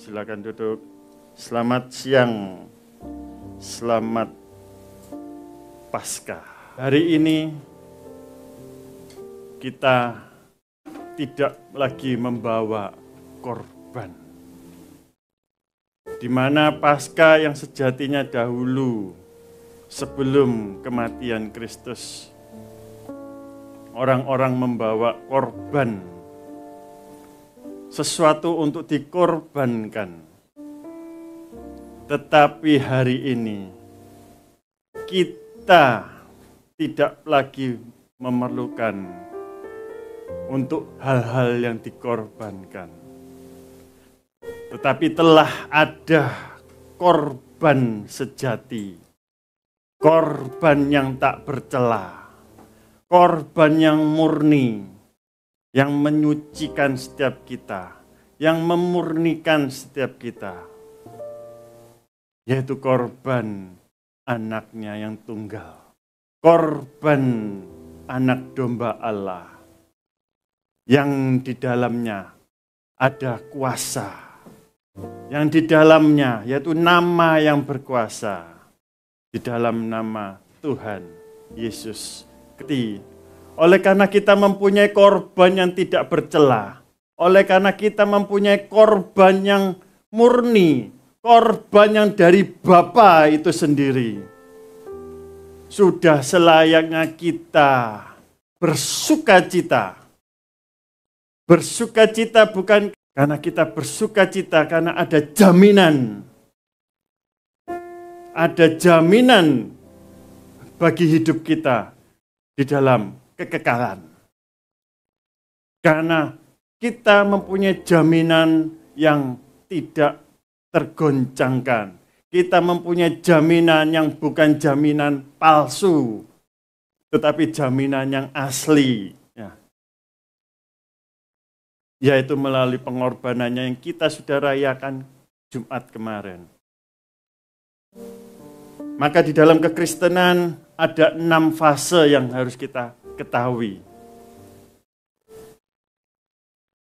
Silakan duduk. Selamat siang. Selamat Paskah. Hari ini kita tidak lagi membawa korban. Di mana Paskah yang sejatinya dahulu sebelum kematian Kristus, orang-orang membawa korban, sesuatu untuk dikorbankan. Tetapi hari ini kita tidak lagi memerlukan untuk hal-hal yang dikorbankan. Tetapi telah ada korban sejati, korban yang tak bercela, korban yang murni, yang menyucikan setiap kita, yang memurnikan setiap kita, yaitu korban anaknya yang tunggal, korban anak domba Allah, yang di dalamnya ada kuasa, yang di dalamnya yaitu nama yang berkuasa, di dalam nama Tuhan Yesus Kristus. Oleh karena kita mempunyai korban yang tidak bercela, oleh karena kita mempunyai korban yang murni, korban yang dari Bapa itu sendiri, sudah selayaknya kita bersukacita. Bersukacita bukan karena kita bersukacita, karena ada jaminan. Ada jaminan bagi hidup kita di dalam kekekalan. Karena kita mempunyai jaminan yang tidak tergoncangkan. Kita mempunyai jaminan yang bukan jaminan palsu, tetapi jaminan yang asli. Yaitu melalui pengorbanannya yang kita sudah rayakan Jumat kemarin. Maka di dalam kekristenan ada 6 fase yang harus kita ketahui.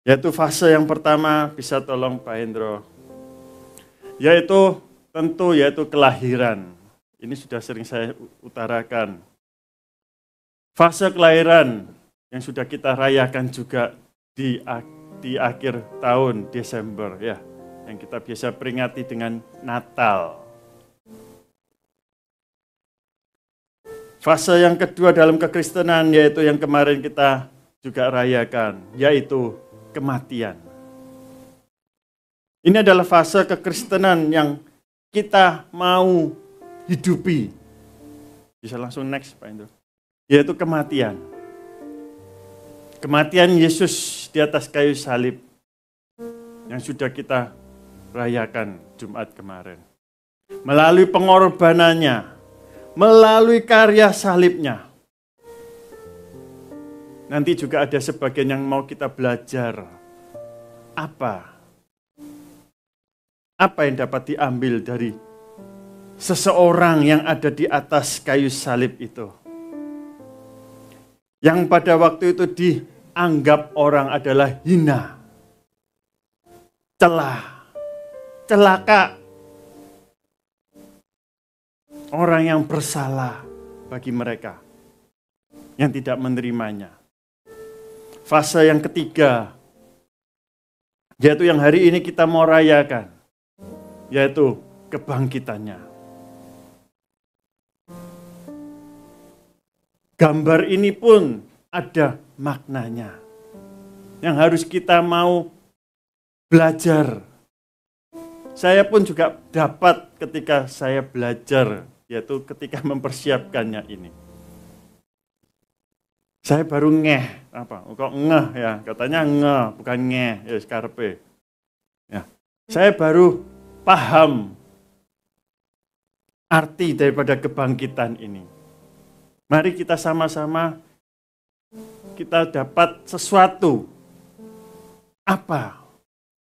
Yaitu fase yang pertama, bisa tolong Pak Hendro. Yaitu kelahiran. Ini sudah sering saya utarakan. Fase kelahiran yang sudah kita rayakan juga di akhir tahun Desember ya, yang kita biasa peringati dengan Natal. Fase yang kedua dalam kekristenan yaitu yang kemarin kita juga rayakan, yaitu kematian. Ini adalah fase kekristenan yang kita mau hidupi. Bisa langsung next Pak Indo. Yaitu kematian. Kematian Yesus di atas kayu salib yang sudah kita rayakan Jumat kemarin. Melalui pengorbanannya, melalui karya salibnya. Nanti juga ada sebagian yang mau kita belajar. Apa yang dapat diambil dari seseorang yang ada di atas kayu salib itu. Yang pada waktu itu dianggap orang adalah hina, celah, celaka. Orang yang bersalah bagi mereka yang tidak menerimanya. Fase yang ketiga, yaitu yang hari ini kita mau rayakan, yaitu kebangkitannya. Gambar ini pun ada maknanya yang harus kita mau belajar. Saya pun juga dapat ketika saya belajar, yaitu ketika mempersiapkannya ini. Saya baru kok ngeh ya, katanya ngeh, bukan ngeh, ya skarpe. Ya. Saya baru paham arti daripada kebangkitan ini. Mari kita sama-sama kita dapat sesuatu. Apa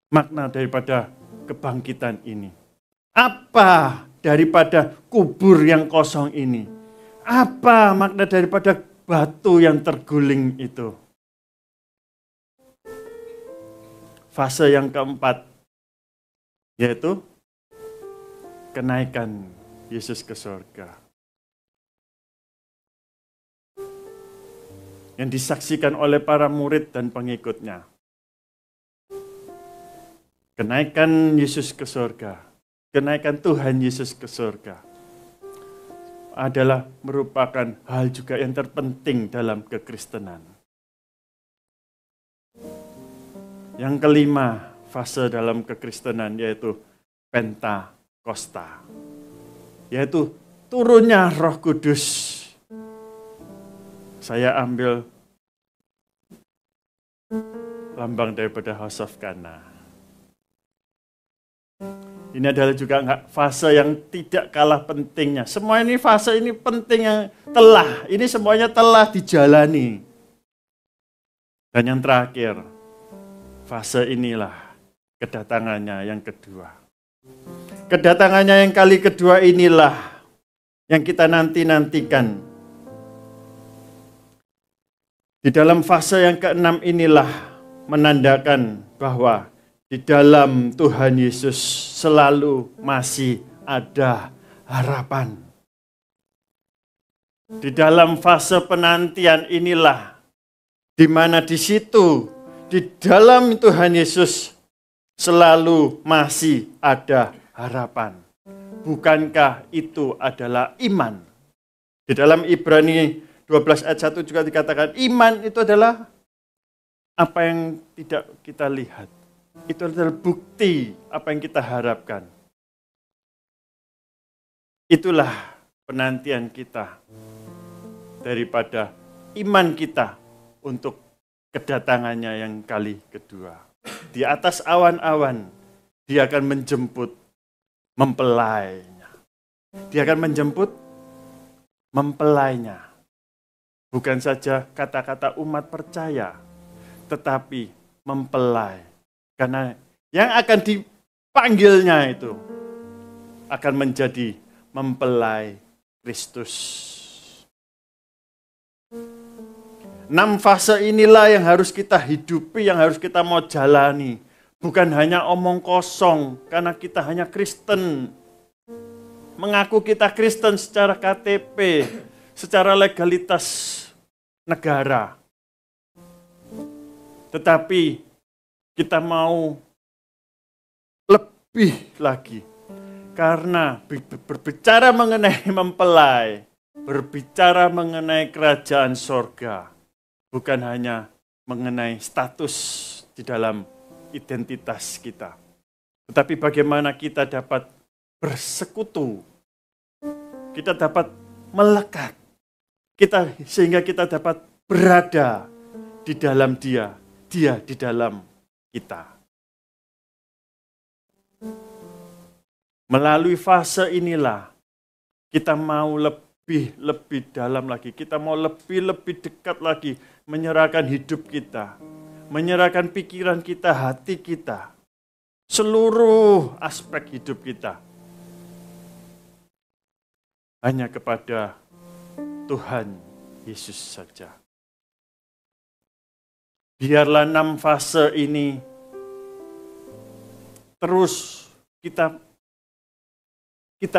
makna daripada kebangkitan ini? Apa daripada kubur yang kosong ini? Apa makna daripada batu yang terguling itu? Fase yang keempat, yaitu kenaikan Yesus ke surga. Yang disaksikan oleh para murid dan pengikutnya. Kenaikan Yesus ke surga, kenaikan Tuhan Yesus ke surga adalah merupakan hal juga yang terpenting dalam kekristenan. Yang kelima, fase dalam kekristenan yaitu Pentakosta, yaitu turunnya Roh Kudus. Saya ambil lambang daripada House of Cana. Ini adalah juga fase yang tidak kalah pentingnya. Semua ini fase ini penting yang ini semuanya telah dijalani. Dan yang terakhir, fase inilah kedatangannya yang kedua. Kedatangannya yang kali kedua inilah yang kita nanti-nantikan. Di dalam fase yang keenam inilah menandakan bahwa di dalam Tuhan Yesus selalu masih ada harapan. Di dalam fase penantian inilah di mana di situ di dalam Tuhan Yesus selalu masih ada harapan. Bukankah itu adalah iman? Di dalam Ibrani 12 ayat 1 juga dikatakan iman itu adalah apa yang tidak kita lihat. Itu adalah bukti apa yang kita harapkan. Itulah penantian kita daripada iman kita untuk kedatangannya yang kali kedua. Di atas awan-awan, dia akan menjemput mempelainya. Dia akan menjemput mempelainya. Bukan saja kata-kata umat percaya, tetapi mempelai. Karena yang akan dipanggilnya itu akan menjadi mempelai Kristus. 6 fase inilah yang harus kita hidupi, yang harus kita mau jalani. Bukan hanya omong kosong, karena kita hanya Kristen. Mengaku kita Kristen secara KTP, secara legalitas negara. Tetapi kita mau lebih lagi. Karena berbicara mengenai mempelai, berbicara mengenai kerajaan sorga, bukan hanya mengenai status di dalam identitas kita. Tetapi bagaimana kita dapat bersekutu, kita dapat melekat, sehingga kita dapat berada di dalam dia di dalam kita. Melalui fase inilah kita mau lebih dalam lagi, kita mau lebih dekat lagi menyerahkan hidup kita, menyerahkan pikiran kita, hati kita, seluruh aspek hidup kita hanya kepada Tuhan Yesus saja. Biarlah 6 fase ini terus kita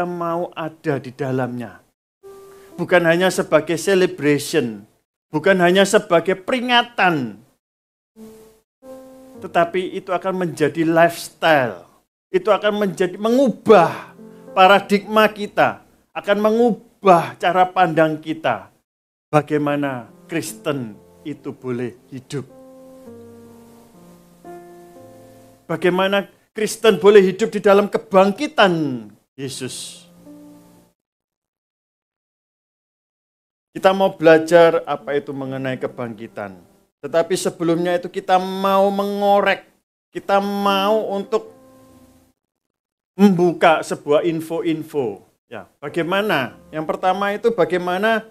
mau ada di dalamnya. Bukan hanya sebagai celebration, bukan hanya sebagai peringatan, tetapi itu akan menjadi lifestyle. Itu akan mengubah paradigma kita, akan mengubah cara pandang kita. Bagaimana Kristen itu boleh hidup. Bagaimana Kristen boleh hidup di dalam kebangkitan Yesus. Kita mau belajar apa itu mengenai kebangkitan. Tetapi sebelumnya itu kita mau mengorek. Kita mau untuk membuka sebuah info-info. Ya, bagaimana? Yang pertama itu bagaimana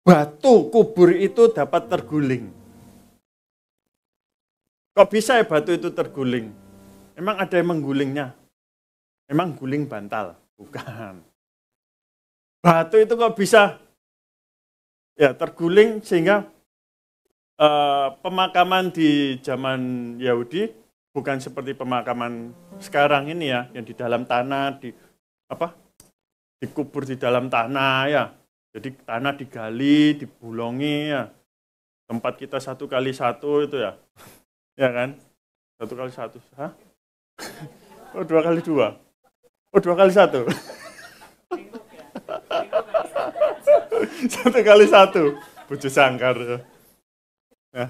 batu kubur itu dapat terguling. Kok bisa ya batu itu terguling? Emang ada yang menggulingnya? Emang guling bantal? Bukan. Batu itu kok bisa ya terguling sehingga pemakaman di zaman Yahudi bukan seperti pemakaman sekarang ini ya, yang di dalam tanah, dikubur di dalam tanah ya. Jadi tanah digali, dibulongi ya. Tempat kita 1x1 itu ya. Ya kan? 1x1. Hah? Oh 2x2. Oh 2x1. 1x1. Bojo sangkar. Nah,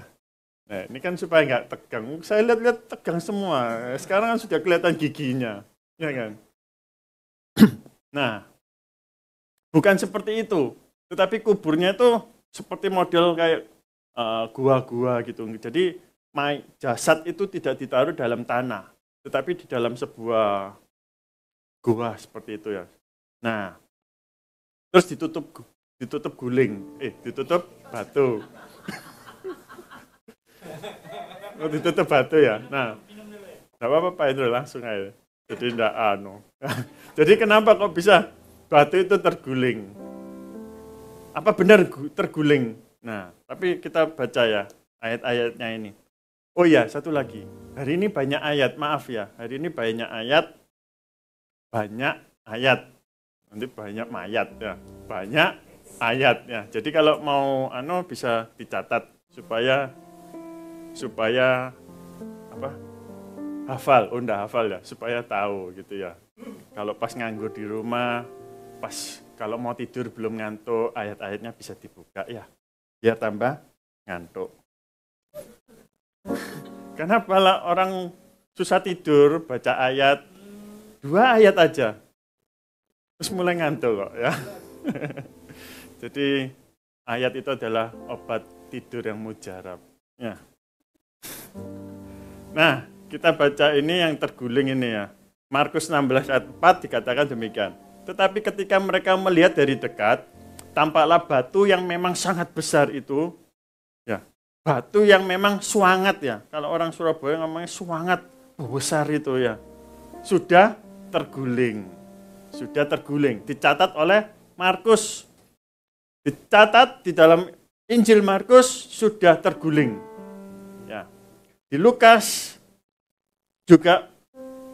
ini kan supaya nggak tegang. Saya lihat-lihat tegang semua. Sekarang kan sudah kelihatan giginya. Ya kan? Nah, bukan seperti itu. Tetapi kuburnya itu seperti model kayak gua-gua gitu. Jadi jasad itu tidak ditaruh dalam tanah, tetapi di dalam sebuah gua seperti itu ya. Nah, terus ditutup guling, ditutup batu. Oh, ditutup batu ya. Nah, nggak apa-apa Pak Indro, langsung aja. Jadi enggak Jadi kenapa kok bisa batu itu terguling? Apa benar terguling? Nah, tapi kita baca ya ayat-ayatnya ini. Oh ya, satu lagi. Hari ini banyak ayat, maaf ya. Hari ini banyak ayat. Nanti banyak mayat ya. Banyak ayat ya. Jadi kalau mau bisa dicatat supaya hafal. Oh, enggak hafal ya, supaya tahu gitu ya. Kalau pas nganggur di rumah, kalau mau tidur belum ngantuk, ayat-ayatnya bisa dibuka ya. Biar tambah ngantuk. Kenapa lah orang susah tidur, baca ayat, 2 ayat aja, terus mulai ngantuk kok ya. Jadi ayat itu adalah obat tidur yang mujarab. Ya. Nah, kita baca ini yang terguling ini ya. Markus 16 ayat 4 dikatakan demikian. Tetapi ketika mereka melihat dari dekat, tampaklah batu yang memang sangat besar itu, ya, batu yang memang suangat ya. Kalau orang Surabaya ngomongnya suangat besar itu ya. Sudah terguling. Dicatat oleh Markus. Dicatat di dalam Injil Markus sudah terguling. Ya. Di Lukas juga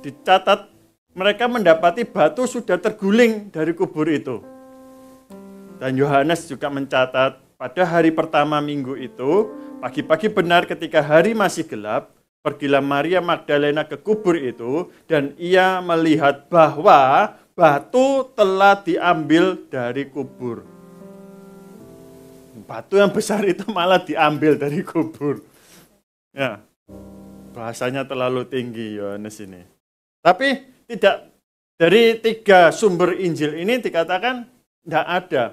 dicatat mereka mendapati batu sudah terguling dari kubur itu. Dan Yohanes juga mencatat pada hari pertama minggu itu, pagi-pagi benar ketika hari masih gelap, pergilah Maria Magdalena ke kubur itu dan ia melihat bahwa batu telah diambil dari kubur. Batu yang besar itu malah diambil dari kubur. Ya, bahasanya terlalu tinggi Yohanes ini. Tapi tidak, dari 3 sumber Injil ini dikatakan tidak ada.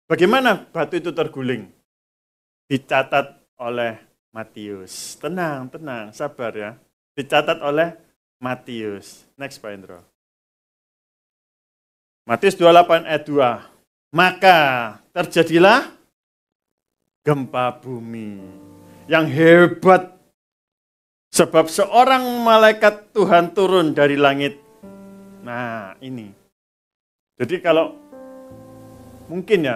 Bagaimana batu itu terguling? Dicatat oleh Matius. Tenang, sabar ya. Dicatat oleh Matius. Next Pak Indro. Matius 28 ayat 2. Maka terjadilah gempa bumi yang hebat. Sebab seorang malaikat Tuhan turun dari langit. Nah, ini. Jadi kalau mungkin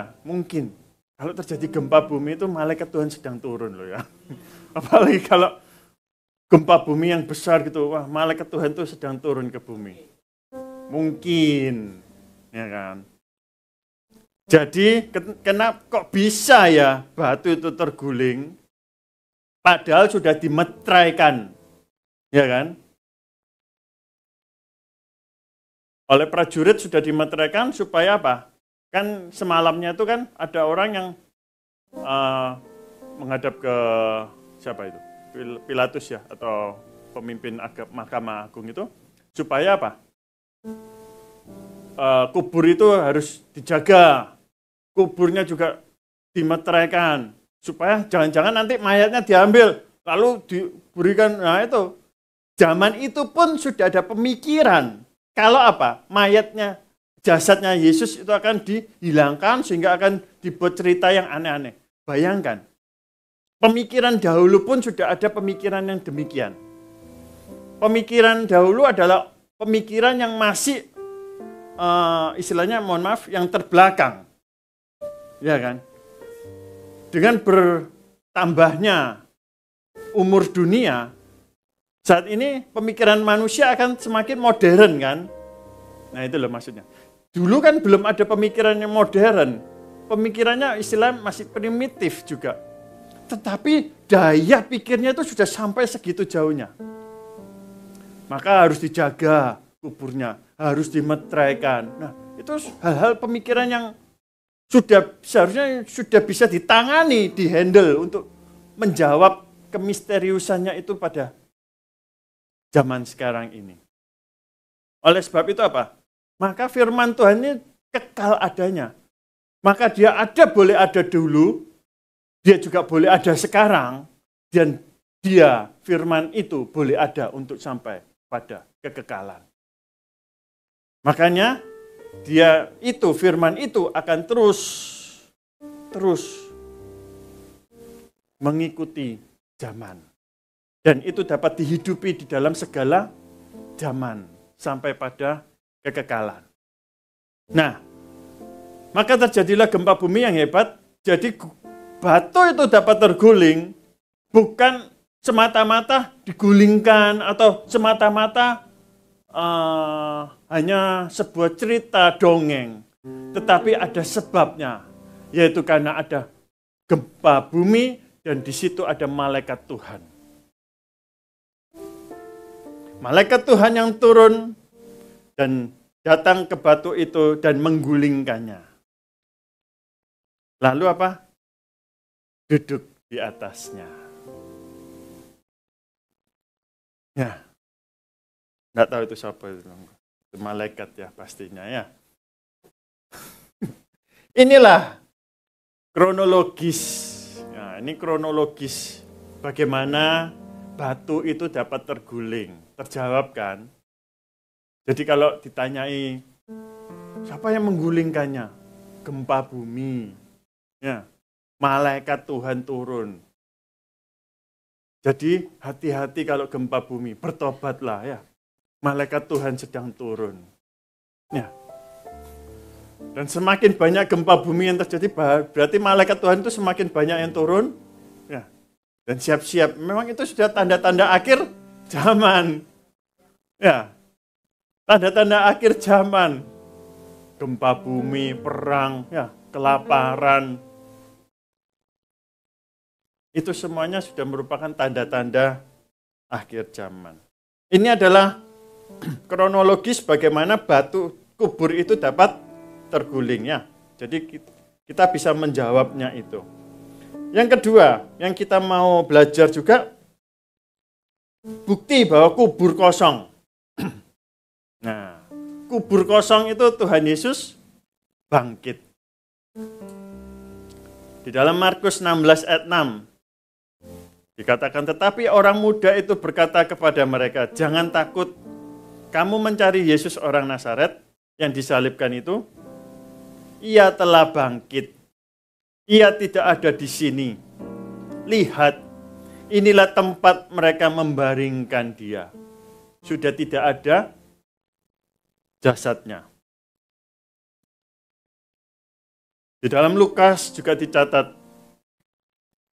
kalau terjadi gempa bumi itu malaikat Tuhan sedang turun loh ya. Apalagi kalau gempa bumi yang besar gitu, wah malaikat Tuhan itu sedang turun ke bumi. Mungkin, ya kan. Jadi kenapa kok bisa ya batu itu terguling? Padahal sudah dimeteraikan, ya kan? Oleh prajurit sudah dimeteraikan supaya apa? Kan semalamnya itu kan ada orang yang menghadap ke siapa itu? Pilatus ya, atau pemimpin Mahkamah Agung itu, supaya apa? Kubur itu harus dijaga, kuburnya juga dimeteraikan. Supaya jangan-jangan nanti mayatnya diambil, lalu diberikan, nah itu. Zaman itu pun sudah ada pemikiran, kalau apa? Mayatnya, jasadnya Yesus itu akan dihilangkan sehingga akan dibuat cerita yang aneh-aneh. Bayangkan, pemikiran dahulu pun sudah ada pemikiran yang demikian. Pemikiran dahulu adalah pemikiran yang masih, istilahnya mohon maaf, yang terbelakang. Ya kan? Dengan bertambahnya umur dunia, Saat ini pemikiran manusia akan semakin modern kan? Nah itu loh maksudnya. Dulu kan belum ada pemikiran yang modern. Pemikirannya istilah masih primitif juga. Tetapi daya pikirnya itu sudah sampai segitu jauhnya. Maka harus dijaga kuburnya, harus dimeteraikan. Nah itu hal-hal pemikiran yang seharusnya sudah bisa ditangani, dihandle untuk menjawab kemisteriusannya itu pada zaman sekarang ini. Oleh sebab itu apa? Maka firman Tuhan ini kekal adanya. Maka dia ada boleh ada dulu, dia juga boleh ada sekarang, dan dia firman itu boleh ada untuk sampai pada kekekalan. Makanya dia itu, firman itu akan terus mengikuti zaman. Dan itu dapat dihidupi di dalam segala zaman sampai pada kekekalan. Nah, maka terjadilah gempa bumi yang hebat. Jadi batu itu dapat terguling bukan semata-mata digulingkan atau semata-mata hanya sebuah cerita dongeng. Tetapi ada sebabnya, yaitu karena ada gempa bumi dan di situ ada malaikat Tuhan. Malaikat Tuhan yang turun dan datang ke batu itu dan menggulingkannya. Lalu apa? Duduk di atasnya. Ya, nggak tahu itu siapa itu. Itu malaikat ya pastinya ya. Inilah kronologis. Nah, ini kronologis bagaimana batu itu dapat terguling. Terjawab kan? Jadi kalau ditanyai siapa yang menggulingkannya? Gempa bumi. Ya, malaikat Tuhan turun. Jadi hati-hati kalau gempa bumi, bertobatlah ya. Malaikat Tuhan sedang turun. Ya. Dan semakin banyak gempa bumi yang terjadi, berarti malaikat Tuhan itu semakin banyak yang turun. Ya. Dan siap-siap, memang itu sudah tanda-tanda akhir zaman. Ya. Tanda-tanda akhir zaman. Gempa bumi, perang, ya, kelaparan. Itu semuanya sudah merupakan tanda-tanda akhir zaman. Ini adalah kronologis bagaimana batu kubur itu dapat terguling ya. Jadi kita bisa menjawabnya itu. Yang kedua, yang kita mau belajar juga bukti bahwa kubur kosong. Nah, kubur kosong itu Tuhan Yesus bangkit. Di dalam Markus 16 ayat 6 dikatakan, tetapi orang muda itu berkata kepada mereka, jangan takut, kamu mencari Yesus orang Nazaret yang disalibkan itu. Ia telah bangkit. Ia tidak ada di sini. Lihat, inilah tempat mereka membaringkan dia. Sudah tidak ada jasadnya. Di dalam Lukas juga dicatat,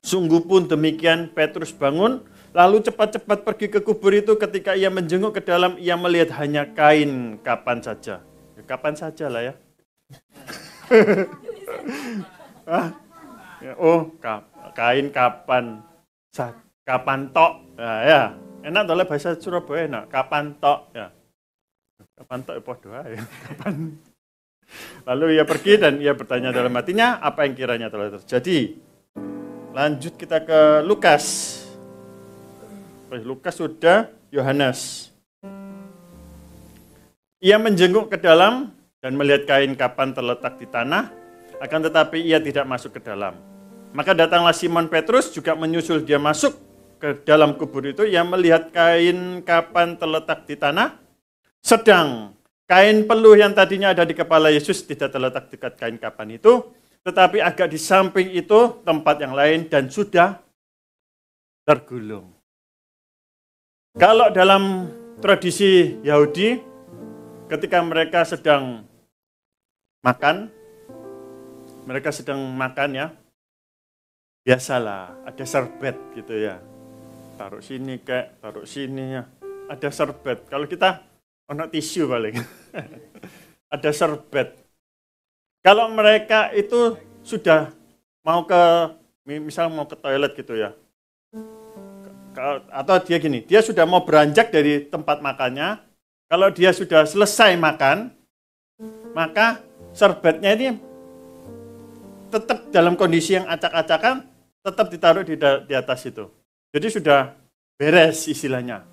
sungguh pun demikian Petrus bangun, lalu cepat-cepat pergi ke kubur itu. Ketika ia menjenguk ke dalam, ia melihat hanya kain kapan saja. Ya, kapan saja lah ya. Kain kapan, kapan tok. Nah, ya, enak oleh bahasa Surabaya enak. Kapan tok ya. Kapan tok podo ya. Kapan. Lalu ia pergi dan ia bertanya dalam hatinya, apa yang kiranya telah terjadi. Lanjut kita ke Lukas. Lukas sudah, Yohanes. Ia menjenguk ke dalam dan melihat kain kapan terletak di tanah, akan tetapi ia tidak masuk ke dalam. Maka datanglah Simon Petrus juga menyusul dia masuk ke dalam kubur itu. Ia melihat kain kapan terletak di tanah, sedang kain peluh yang tadinya ada di kepala Yesus tidak terletak dekat kain kapan itu, tetapi agak di samping itu tempat yang lain dan sudah tergulung. Kalau dalam tradisi Yahudi, ketika mereka sedang makan ya, biasalah ada serbet gitu ya. taruh sini kayak, taruh sini ya. Ada serbet. Kalau kita ono tisu paling. Ada serbet. Kalau mereka itu sudah mau ke, misal mau ke toilet gitu ya. Atau dia gini, dia sudah mau beranjak dari tempat makannya. Kalau dia sudah selesai makan, maka serbetnya ini tetap dalam kondisi yang acak-acakan, tetap ditaruh di atas itu. Jadi sudah beres istilahnya.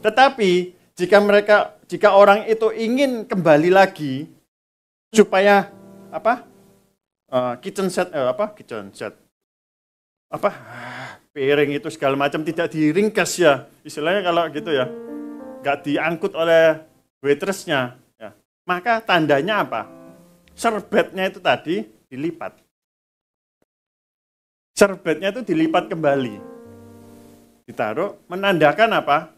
Tetapi jika orang itu ingin kembali lagi supaya kitchen set piring itu segala macam tidak diringkas ya, istilahnya kalau gitu ya, nggak diangkut oleh waitressnya ya. Maka tandanya apa? Serbetnya itu tadi dilipat. Serbetnya itu dilipat kembali, ditaruh, menandakan apa?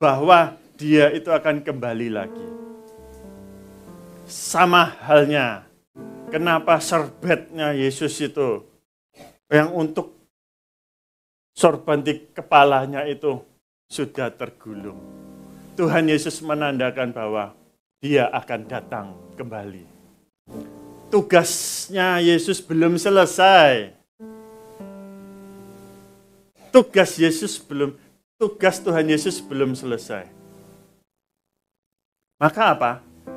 Bahwa dia itu akan kembali lagi. Sama halnya, kenapa serbetnya Yesus itu yang untuk sorban di kepalanya itu sudah tergulung. Tuhan Yesus menandakan bahwa dia akan datang kembali. Tugasnya Yesus belum selesai. Tugas Tuhan Yesus belum selesai. Maka apa?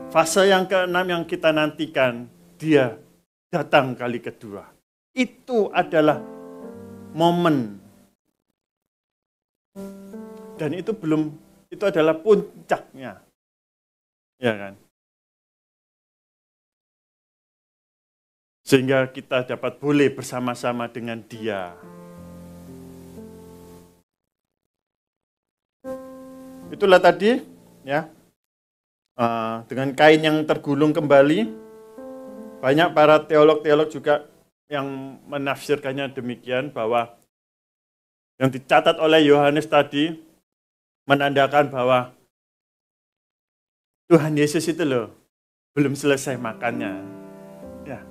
Fase yang keenam yang kita nantikan, dia datang kali kedua. Itu adalah momen. Dan itu adalah puncaknya. Ya kan? Sehingga kita dapat boleh bersama-sama dengan dia. Itulah tadi ya, dengan kain yang tergulung kembali. Banyak para teolog-teolog juga yang menafsirkannya demikian, bahwa yang dicatat oleh Yohanes tadi menandakan bahwa Tuhan Yesus itu loh belum selesai makannya. Ya.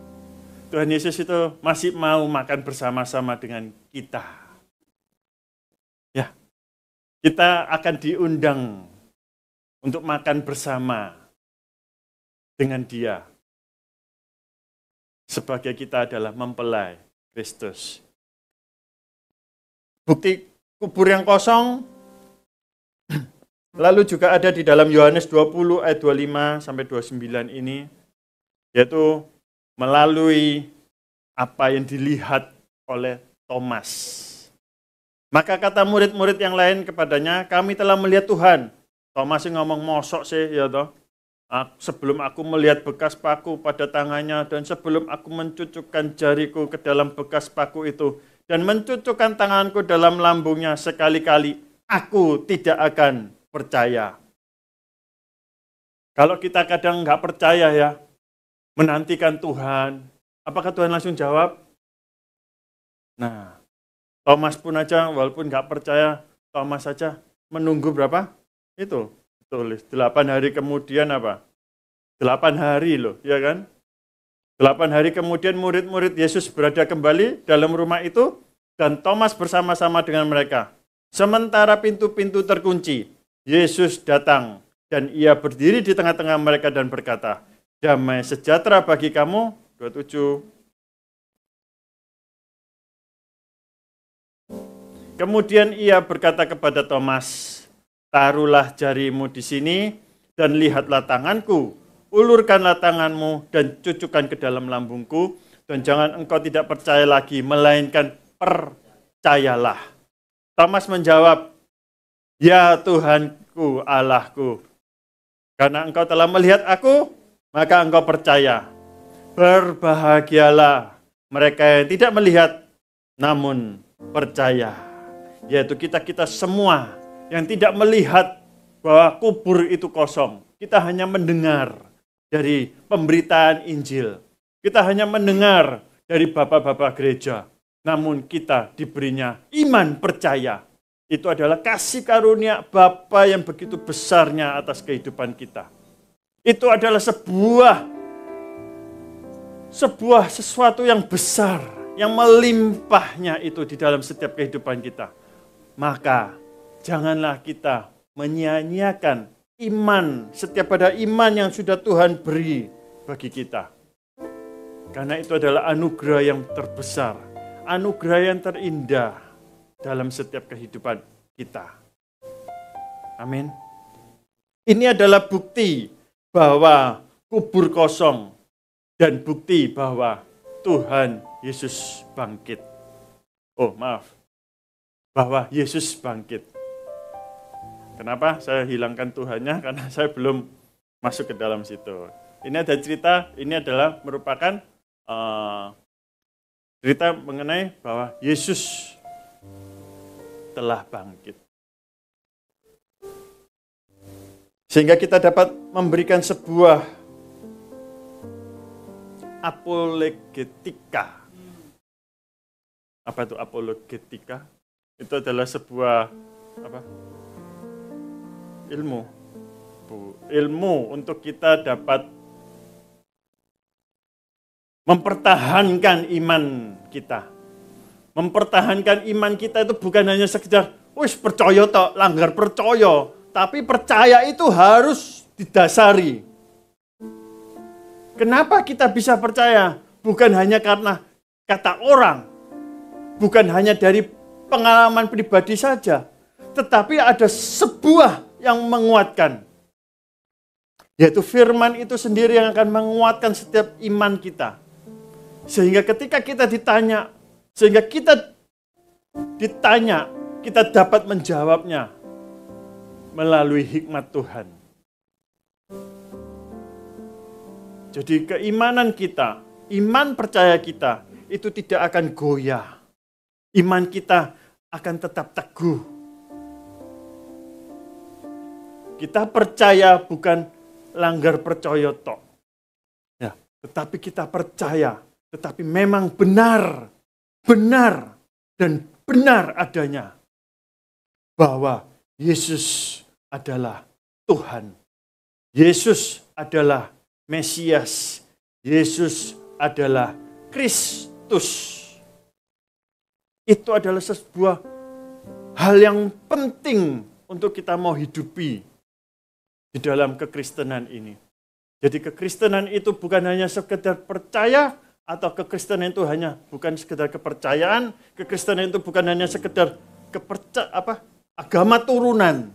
Tuhan Yesus itu masih mau makan bersama-sama dengan kita. Ya. Kita akan diundang untuk makan bersama dengan dia. Sebagai kita adalah mempelai Kristus. Bukti kubur yang kosong lalu juga ada di dalam Yohanes 20 ayat 25 sampai 29 ini, yaitu melalui apa yang dilihat oleh Thomas. Maka kata murid-murid yang lain kepadanya, kami telah melihat Tuhan. Thomas yang ngomong, mosok sih ya toh. Sebelum aku melihat bekas paku pada tangannya, dan sebelum aku mencucukkan jariku ke dalam bekas paku itu, dan mencucukkan tanganku dalam lambungnya, sekali-kali aku tidak akan percaya. Kalau kita kadang nggak percaya ya, menantikan Tuhan, apakah Tuhan langsung jawab? Nah, Thomas pun aja, walaupun nggak percaya, Thomas saja menunggu berapa? Itu, tulis 8 hari kemudian apa? 8 hari loh, ya kan? 8 hari kemudian murid-murid Yesus berada kembali dalam rumah itu, dan Thomas bersama-sama dengan mereka. Sementara pintu-pintu terkunci, Yesus datang, dan ia berdiri di tengah-tengah mereka dan berkata, damai sejahtera bagi kamu. 27. Kemudian ia berkata kepada Thomas, taruhlah jarimu di sini dan lihatlah tanganku, ulurkanlah tanganmu dan cucukkan ke dalam lambungku, dan jangan engkau tidak percaya lagi, melainkan percayalah. Thomas menjawab, ya Tuhanku, Allahku, karena engkau telah melihat aku, maka engkau percaya. Berbahagialah mereka yang tidak melihat, namun percaya. Yaitu kita semua yang tidak melihat bahwa kubur itu kosong. Kita hanya mendengar dari pemberitaan Injil. Kita hanya mendengar dari bapak-bapak gereja. Namun kita diberinya iman percaya. Itu adalah kasih karunia Bapa yang begitu besarnya atas kehidupan kita. Itu adalah sesuatu yang besar, yang melimpahnya itu di dalam setiap kehidupan kita. Maka janganlah kita menyia-nyiakan iman, setiap pada iman yang sudah Tuhan beri bagi kita. Karena itu adalah anugerah yang terbesar, anugerah yang terindah dalam setiap kehidupan kita. Amin. Ini adalah bukti bahwa kubur kosong dan bukti bahwa Tuhan Yesus bangkit. Bahwa Yesus bangkit. Kenapa saya hilangkan Tuhannya? Karena saya belum masuk ke dalam situ. Ini ada cerita, ini adalah merupakan cerita mengenai bahwa Yesus telah bangkit. Sehingga kita dapat memberikan sebuah apologetika. Apa itu apologetika? Itu adalah sebuah ilmu untuk kita dapat mempertahankan iman kita. Mempertahankan iman kita itu bukan hanya sekedar percaya toh, langgar percaya, tapi percaya itu harus didasari. Kenapa kita bisa percaya? Bukan hanya karena kata orang, bukan hanya dari pengalaman pribadi saja, tetapi ada sebuah yang menguatkan. Yaitu firman itu sendiri yang akan menguatkan setiap iman kita. Sehingga ketika kita ditanya, kita dapat menjawabnya melalui hikmat Tuhan. Jadi keimanan kita, iman percaya kita, itu tidak akan goyah. Iman kita akan tetap teguh. Kita percaya bukan langgar percaya tok. Ya, tetapi kita percaya, tetapi memang benar dan benar adanya bahwa Yesus adalah Tuhan. Yesus adalah Mesias. Yesus adalah Kristus. Itu adalah sebuah hal yang penting untuk kita mau hidupi di dalam kekristenan ini. Jadi kekristenan itu bukan hanya sekedar percaya, atau kekristenan itu hanya bukan sekedar kepercayaan, kekristenan itu bukan hanya sekedar agama turunan,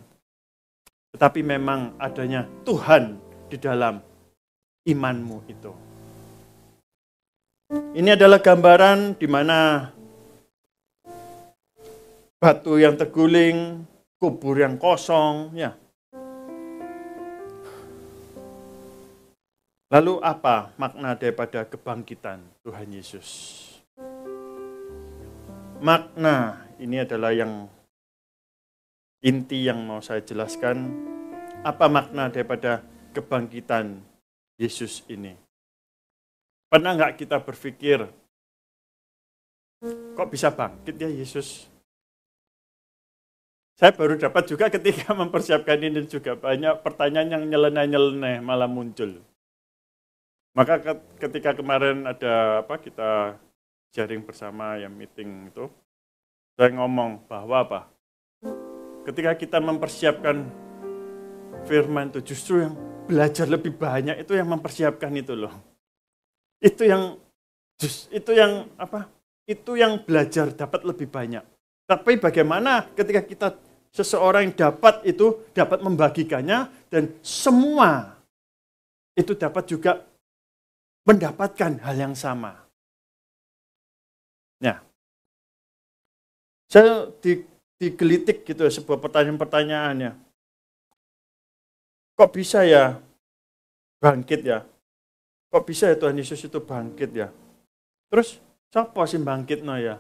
tetapi memang adanya Tuhan di dalam imanmu itu. Ini adalah gambaran di mana batu yang terguling, kubur yang kosong, ya. Lalu apa makna daripada kebangkitan Tuhan Yesus? Makna ini adalah yang inti yang mau saya jelaskan. Apa makna daripada kebangkitan Yesus ini? Pernah nggak kita berpikir, kok bisa bangkit ya Yesus? Saya baru dapat juga ketika mempersiapkan ini juga banyak pertanyaan yang nyeleneh-nyeleneh malah muncul. Maka ketika kemarin ada kita sharing bersama yang meeting itu, saya ngomong bahwa ketika kita mempersiapkan firman itu justru yang belajar lebih banyak itu yang mempersiapkan itu loh. Itu yang belajar dapat lebih banyak. Tapi bagaimana ketika seseorang yang dapat membagikannya dan semua itu dapat juga mendapatkan hal yang sama. Nah, saya digelitik gitu sebuah pertanyaan-pertanyaannya. Kok bisa ya bangkit ya? Kok bisa ya Tuhan Yesus itu bangkit ya? Terus siapa sih bangkit ya?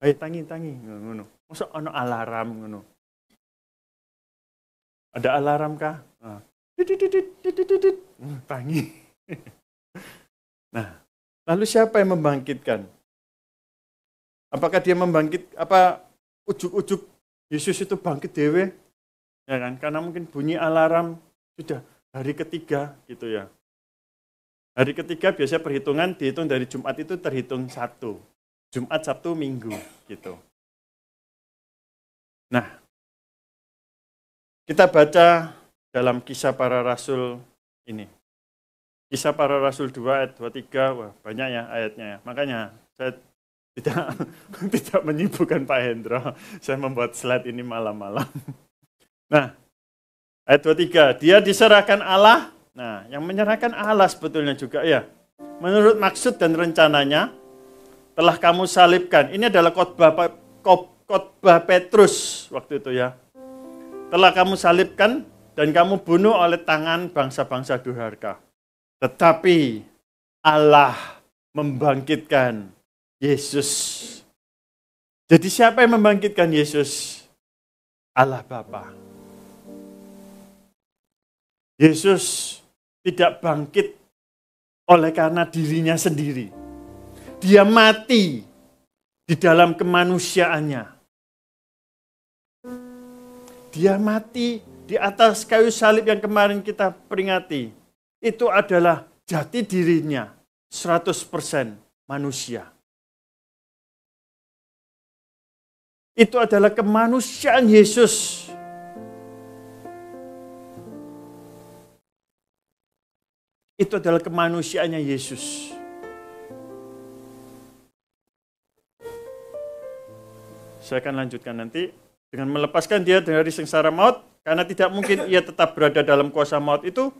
Ayo tangi ngono. Masa ono alarm ngono. Ada alarm kah? Tangi. Nah, lalu siapa yang membangkitkan? Apakah dia ujuk-ujuk Yesus itu bangkit dewe? Ya kan? Karena mungkin bunyi alarm sudah hari ketiga gitu ya. Hari ketiga biasanya perhitungan dihitung dari Jumat itu terhitung 1. Jumat, Sabtu, Minggu gitu. Nah, kita baca dalam Kisah Para Rasul ini. Kisah Para Rasul 2 ayat 23, wah banyak ya ayatnya ya. Makanya saya tidak menyibukkan Pak Hendro. Saya membuat slide ini malam-malam. Nah, ayat 23, dia diserahkan Allah. Nah, yang menyerahkan Allah sebetulnya juga ya. Menurut maksud dan rencananya, telah kamu salibkan. Ini adalah khotbah Petrus waktu itu ya. Telah kamu salibkan dan kamu bunuh oleh tangan bangsa-bangsa durhaka. Tetapi Allah membangkitkan Yesus. Jadi siapa yang membangkitkan Yesus? Allah Bapa. Yesus tidak bangkit oleh karena dirinya sendiri. Dia mati di dalam kemanusiaannya. Dia mati di atas kayu salib yang kemarin kita peringati. Itu adalah jati dirinya 100% manusia. Itu adalah kemanusiaan Yesus. Itu adalah kemanusiaannya Yesus. Saya akan lanjutkan nanti dengan melepaskan dia dari sengsara maut, karena tidak mungkin ia tetap berada dalam kuasa maut itu.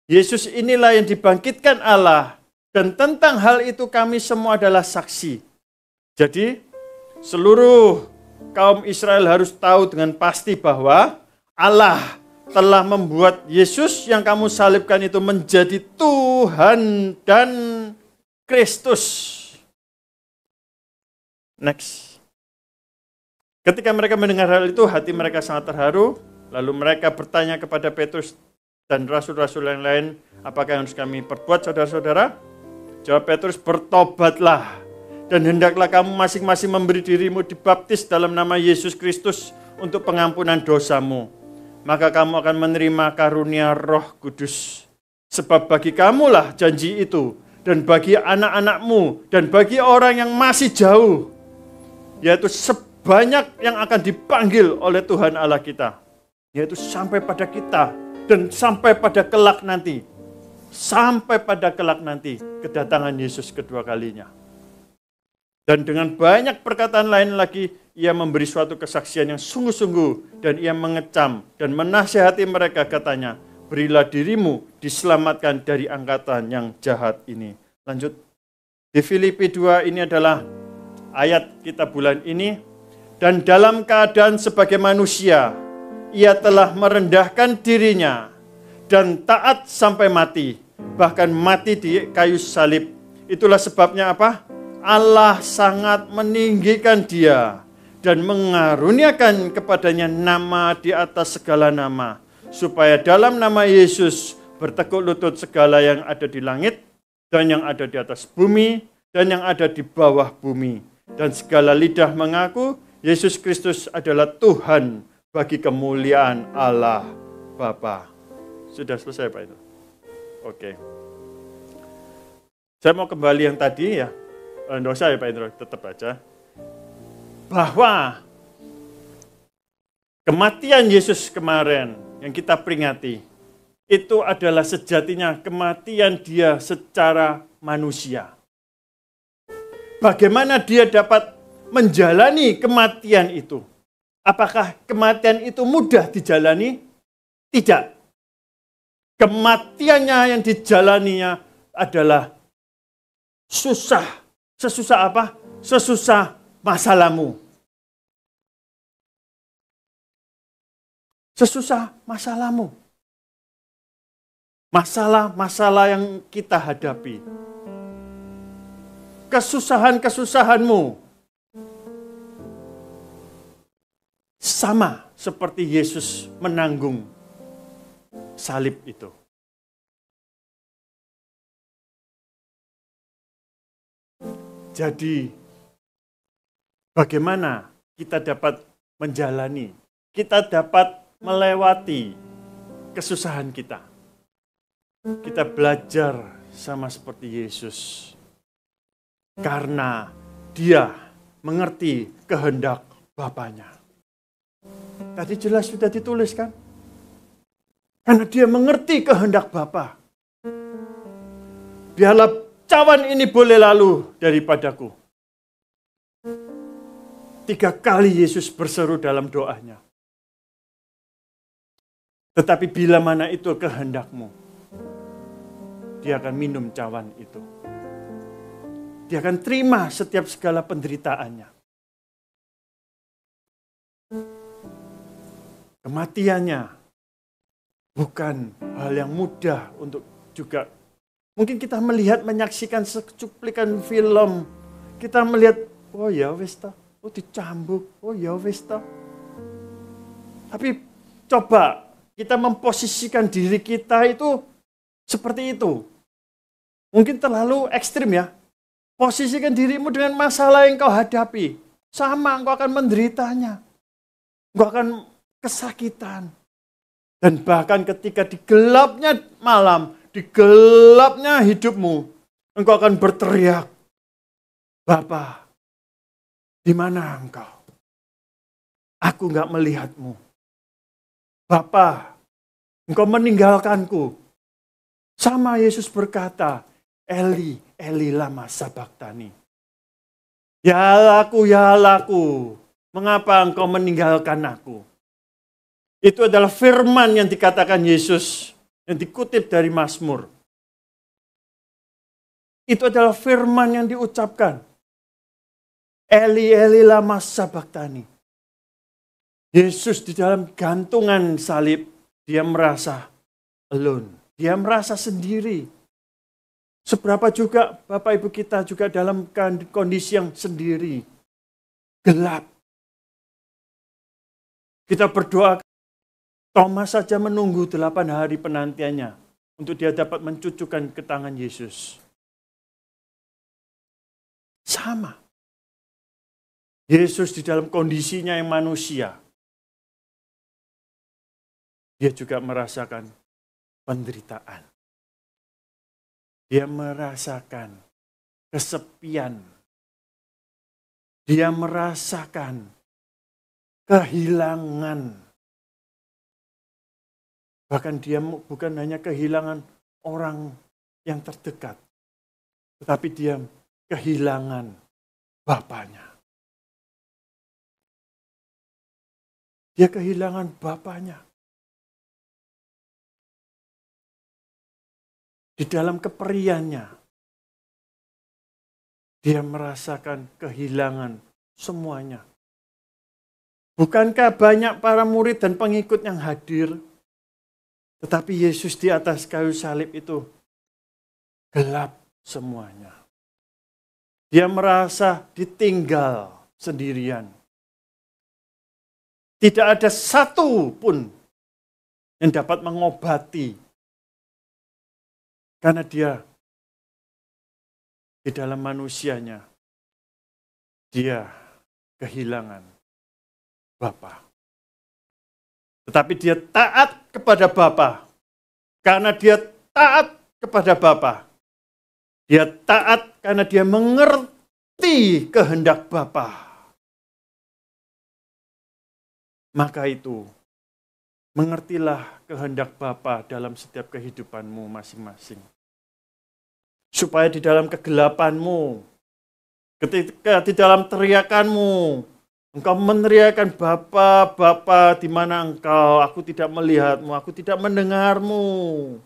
Yesus inilah yang dibangkitkan Allah, dan tentang hal itu kami semua adalah saksi. Jadi seluruh kaum Israel harus tahu dengan pasti bahwa Allah telah membuat Yesus yang kamu salibkan itu menjadi Tuhan dan Kristus. Next. Ketika mereka mendengar hal itu, hati mereka sangat terharu. Lalu mereka bertanya kepada Petrus dan rasul-rasul yang lain, apakah yang harus kami perbuat, saudara-saudara? Jawab Petrus, bertobatlah, dan hendaklah kamu masing-masing memberi dirimu dibaptis dalam nama Yesus Kristus untuk pengampunan dosamu. Maka kamu akan menerima karunia Roh Kudus. Sebab bagi kamulah janji itu, dan bagi anak-anakmu, dan bagi orang yang masih jauh, yaitu sebanyak yang akan dipanggil oleh Tuhan Allah kita, yaitu sampai pada kita, dan sampai pada kelak nanti. Sampai pada kelak nanti kedatangan Yesus kedua kalinya. Dan dengan banyak perkataan lain lagi, ia memberi suatu kesaksian yang sungguh-sungguh, dan ia mengecam dan menasihati mereka, katanya, berilah dirimu diselamatkan dari angkatan yang jahat ini. Lanjut. Di Filipi 2 ini adalah ayat kita bulan ini. Dan dalam keadaan sebagai manusia, ia telah merendahkan dirinya dan taat sampai mati, bahkan mati di kayu salib. Itulah sebabnya apa? Allah sangat meninggikan dia dan mengaruniakan kepadanya nama di atas segala nama, supaya dalam nama Yesus bertekuk lutut segala yang ada di langit dan yang ada di atas bumi dan yang ada di bawah bumi, dan segala lidah mengaku Yesus Kristus adalah Tuhan bagi kemuliaan Allah Bapa. Sudah selesai Pak itu? Oke. Saya mau kembali yang tadi ya. Nggak usah ya Pak Indro, tetap aja. Bahwa kematian Yesus kemarin yang kita peringati, itu adalah sejatinya kematian dia secara manusia. Bagaimana dia dapat menjalani kematian itu? Apakah kematian itu mudah dijalani? Tidak. Kematiannya yang dijalaninya adalah susah. Sesusah apa? Sesusah masalahmu. Sesusah masalahmu. Masalah-masalah yang kita hadapi. Kesusahan-kesusahanmu. Sama seperti Yesus menanggung salib itu. Jadi, bagaimana kita dapat menjalani, kita dapat melewati kesusahan kita? Kita belajar sama seperti Yesus. Karena dia mengerti kehendak Bapanya. Tadi jelas sudah ditulis kan? Karena dia mengerti kehendak Bapa. Biarlah cawan ini boleh lalu daripadaku. 3 kali Yesus berseru dalam doanya. Tetapi bila mana itu kehendakmu, dia akan minum cawan itu. Dia akan terima setiap segala penderitaannya. Kematiannya bukan hal yang mudah untuk juga. Mungkin kita melihat, menyaksikan secuplikan film. Kita melihat, oh ya wis toh, oh dicambuk, oh ya wis toh. Tapi coba kita memposisikan diri kita itu seperti itu. Mungkin terlalu ekstrim ya. Posisikan dirimu dengan masalah yang kau hadapi. Sama, engkau akan menderitanya. Engkau akan kesakitan. Dan bahkan ketika di gelapnya malam, di gelapnya hidupmu, engkau akan berteriak, Bapa, di mana engkau? Aku enggak melihatmu. Bapa, engkau meninggalkanku. Sama Yesus berkata, Eli, Eli lama sabaktani. Ya Allahku, mengapa engkau meninggalkan aku? Itu adalah firman yang dikatakan Yesus, yang dikutip dari Mazmur. Itu adalah firman yang diucapkan. Eli, Eli lama sabaktani. Yesus di dalam gantungan salib, dia merasa alone. Dia merasa sendiri. Seberapa juga Bapak Ibu kita juga dalam kondisi yang sendiri. Gelap. Kita berdoa, Thomas saja menunggu 8 hari penantiannya untuk dia dapat mencucukkan ke tangan Yesus. Sama. Yesus di dalam kondisinya yang manusia. Dia juga merasakan penderitaan. Dia merasakan kesepian. Dia merasakan kehilangan. Bahkan dia bukan hanya kehilangan orang yang terdekat, tetapi dia kehilangan Bapaknya. Dia kehilangan Bapaknya. Di dalam keperiannya, dia merasakan kehilangan semuanya. Bukankah banyak para murid dan pengikut yang hadir? Tetapi Yesus di atas kayu salib itu gelap semuanya. Dia merasa ditinggal sendirian. Tidak ada satu pun yang dapat mengobati. Karena dia di dalam manusianya, dia kehilangan Bapa. Tetapi dia taat kepada Bapa. Karena dia taat kepada Bapa. Dia taat karena dia mengerti kehendak Bapa. Maka itu, mengertilah kehendak Bapa dalam setiap kehidupanmu masing-masing. Supaya di dalam kegelapanmu, ketika di dalam teriakanmu, engkau meneriakan, Bapa, Bapa, di mana engkau? Aku tidak melihatmu, aku tidak mendengarmu.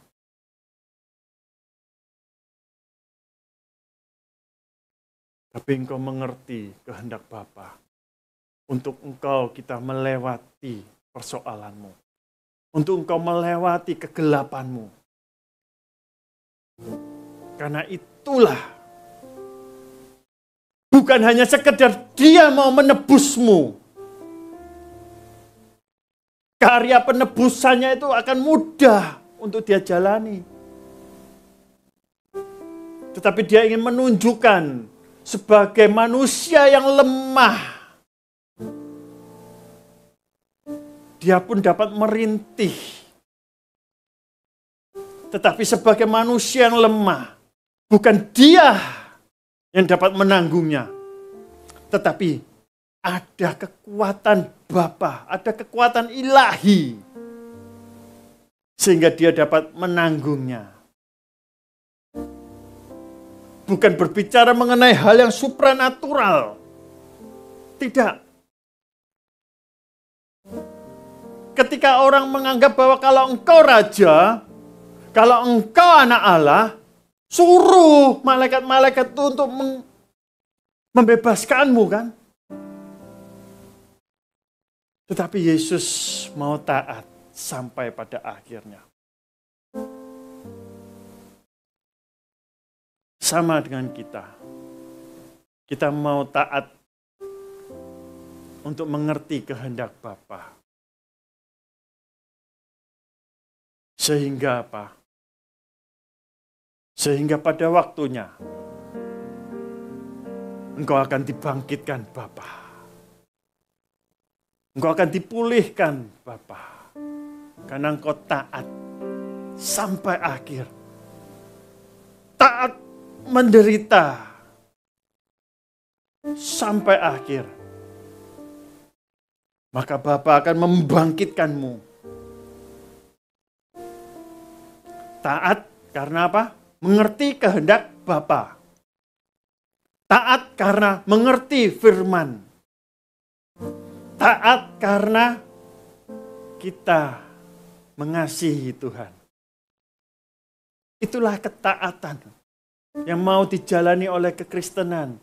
Tapi engkau mengerti kehendak Bapa. Untuk engkau kita melewati persoalanmu. Untuk engkau melewati kegelapanmu. Karena itulah, bukan hanya sekedar dia mau menebusmu. Karya penebusannya itu akan mudah untuk dia jalani. Tetapi dia ingin menunjukkan sebagai manusia yang lemah. Dia pun dapat merintih. Tetapi sebagai manusia yang lemah, bukan dia yang dapat menanggungnya. Tetapi ada kekuatan Bapa, ada kekuatan ilahi sehingga dia dapat menanggungnya. Bukan berbicara mengenai hal yang supranatural. Tidak. Ketika orang menganggap bahwa kalau engkau raja, kalau engkau anak Allah, suruh malaikat-malaikat itu untuk membebaskanmu kan. Tetapi Yesus mau taat sampai pada akhirnya. Sama dengan kita. Kita mau taat untuk mengerti kehendak Bapa. Sehingga apa? Sehingga pada waktunya engkau akan dibangkitkan Bapa. Engkau akan dipulihkan Bapa. Karena engkau taat sampai akhir. Taat menderita sampai akhir. Maka Bapa akan membangkitkanmu. Taat karena apa? Mengerti kehendak Bapa. Taat karena mengerti firman. Taat karena kita mengasihi Tuhan. Itulah ketaatan yang mau dijalani oleh kekristenan.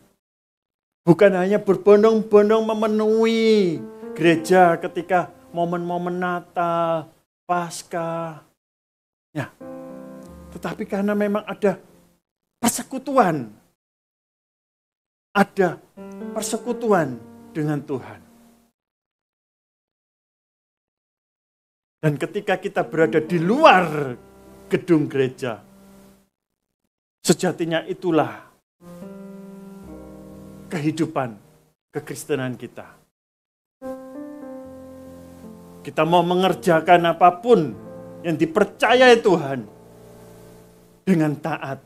Bukan hanya berbondong-bondong memenuhi gereja ketika momen-momen Natal, Paskah. Ya. Tetapi karena memang ada persekutuan. Ada persekutuan dengan Tuhan. Dan ketika kita berada di luar gedung gereja, sejatinya itulah kehidupan kekristenan kita. Kita mau mengerjakan apapun yang dipercayai Tuhan dengan taat.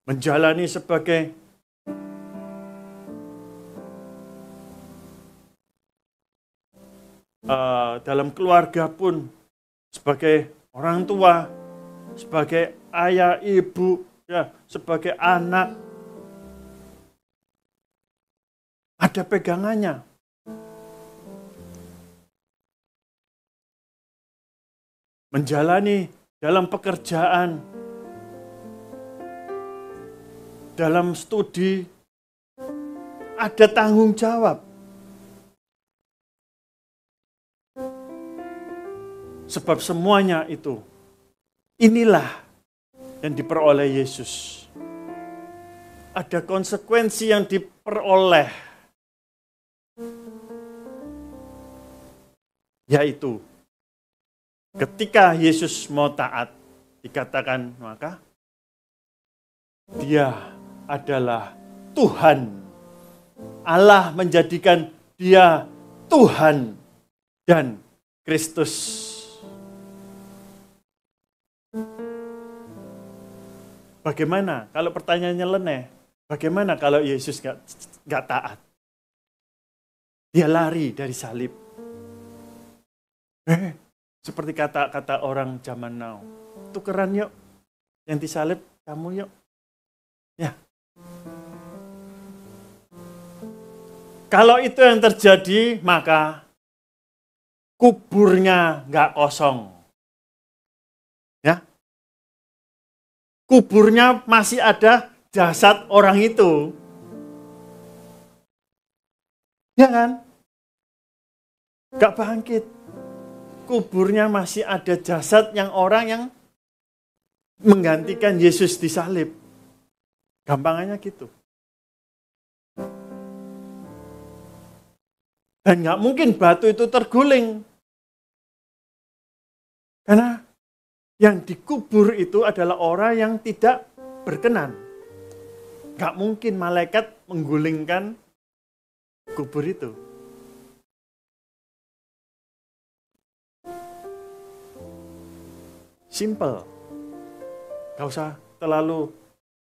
Menjalani sebagai dalam keluarga pun sebagai orang tua, sebagai ayah, ibu, ya, sebagai anak. Ada pegangannya. Menjalani dalam pekerjaan, dalam studi, ada tanggung jawab. Sebab semuanya itu, inilah yang diperoleh Yesus. Ada konsekuensi yang diperoleh. Yaitu, ketika Yesus mau taat, dikatakan maka Dia adalah Tuhan. Allah menjadikan Dia Tuhan dan Kristus. Bagaimana kalau pertanyaannya leneh? Bagaimana kalau Yesus gak taat? Dia lari dari salib. Seperti kata-kata orang zaman now. Tukeran yuk. Yang disalib kamu yuk. Ya. Kalau itu yang terjadi, maka kuburnya gak kosong. Ya. Kuburnya masih ada jasad orang itu. Ya kan? Gak bangkit. Kuburnya masih ada jasad yang orang yang menggantikan Yesus disalib. Gampangannya gitu. Dan gak mungkin batu itu terguling. Karena yang dikubur itu adalah orang yang tidak berkenan. Gak mungkin malaikat menggulingkan kubur itu. Simple. Gak usah terlalu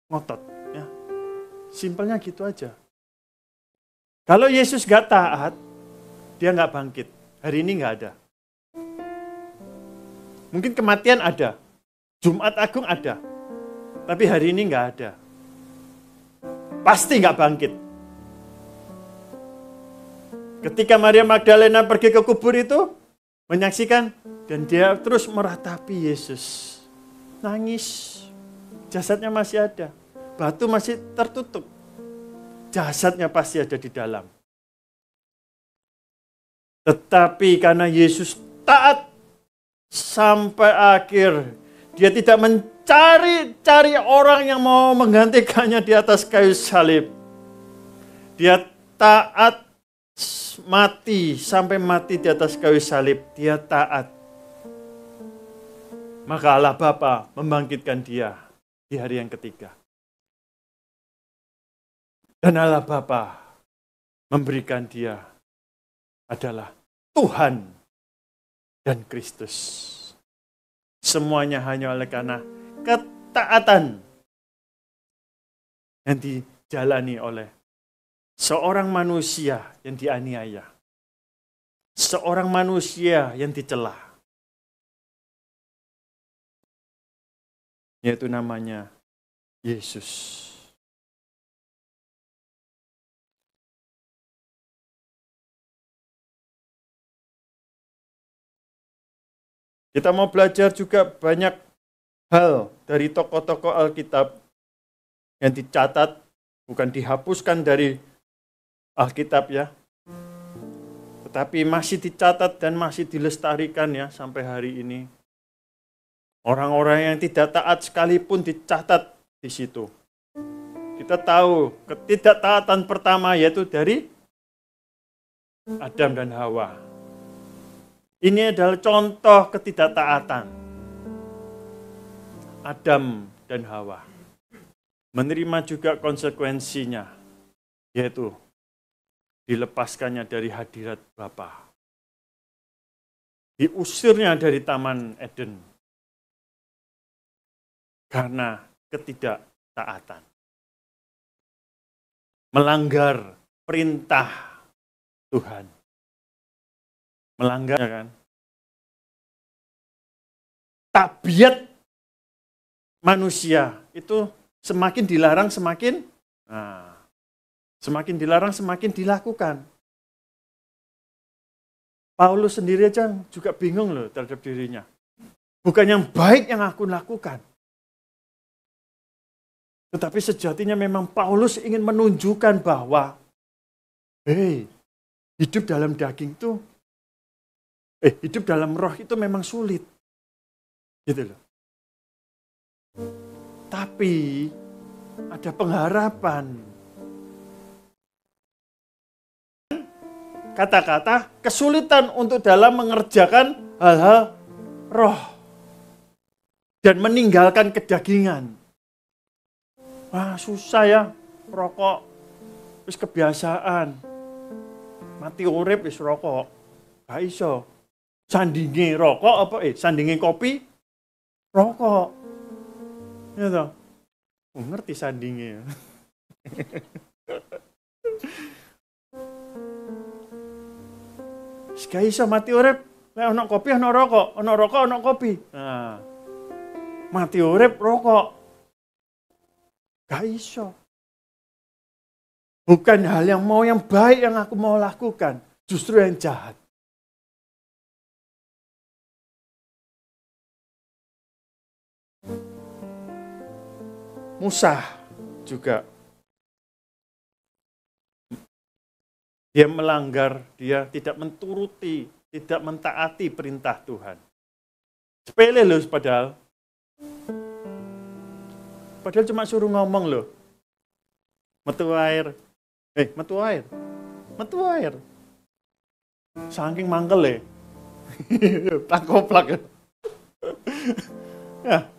ngotot. Ya. Simpelnya gitu aja. Kalau Yesus gak taat, dia gak bangkit. Hari ini gak ada. Mungkin kematian ada. Jumat Agung ada. Tapi hari ini gak ada. Pasti gak bangkit. Ketika Maria Magdalena pergi ke kubur itu, menyaksikan, dan dia terus meratapi Yesus. Nangis. Jasadnya masih ada. Batu masih tertutup. Jasadnya pasti ada di dalam. Tetapi karena Yesus taat sampai akhir, dia tidak mencari orang yang mau menggantikannya di atas kayu salib. Dia taat mati, sampai mati di atas kayu salib. Dia taat. Maka Allah Bapa membangkitkan dia di hari yang ketiga. Dan Allah Bapa memberikan dia adalah Tuhan dan Kristus. Semuanya hanya oleh karena ketaatan yang dijalani oleh seorang manusia yang dianiaya. Seorang manusia yang dicela. Yaitu namanya Yesus. Kita mau belajar juga banyak hal dari tokoh-tokoh Alkitab yang dicatat, bukan dihapuskan dari Alkitab ya. Tetapi masih dicatat dan masih dilestarikan ya sampai hari ini. Orang-orang yang tidak taat sekalipun dicatat di situ. Kita tahu ketidaktaatan pertama yaitu dari Adam dan Hawa. Ini adalah contoh ketidaktaatan Adam dan Hawa. Menerima juga konsekuensinya, yaitu dilepaskannya dari hadirat Bapa. Diusirnya dari Taman Eden karena ketidaktaatan. Melanggar perintah Tuhan. Melanggar kan. Tabiat manusia itu semakin dilarang semakin dilarang semakin dilakukan. Paulus sendiri aja juga bingung loh terhadap dirinya. Bukan yang baik yang aku lakukan. Tetapi sejatinya memang Paulus ingin menunjukkan bahwa hidup dalam daging itu hidup dalam roh itu memang sulit. Gitu loh. Tapi ada pengharapan. Kata-kata kesulitan untuk dalam mengerjakan hal-hal roh. Dan meninggalkan kedagingan. Wah susah ya, rokok. Wis kebiasaan. Mati urip wis rokok. Gak iso. Sandinge rokok sandinge kopi rokok. Ya toh. Ngerti sandinge. Gak iso mati urip lek ono kopi ono rokok, ono rokok ono kopi. Nah. Mati urip rokok. Gak iso. Bukan hal yang baik yang aku mau lakukan, justru yang jahat. Musa juga. Dia melanggar, dia tidak menturuti, tidak mentaati perintah Tuhan. Sepele loh padahal. Padahal cuma suruh ngomong loh. Metu air. Metu air. Metu air. Saking mangkel Tangkoplak. Ya.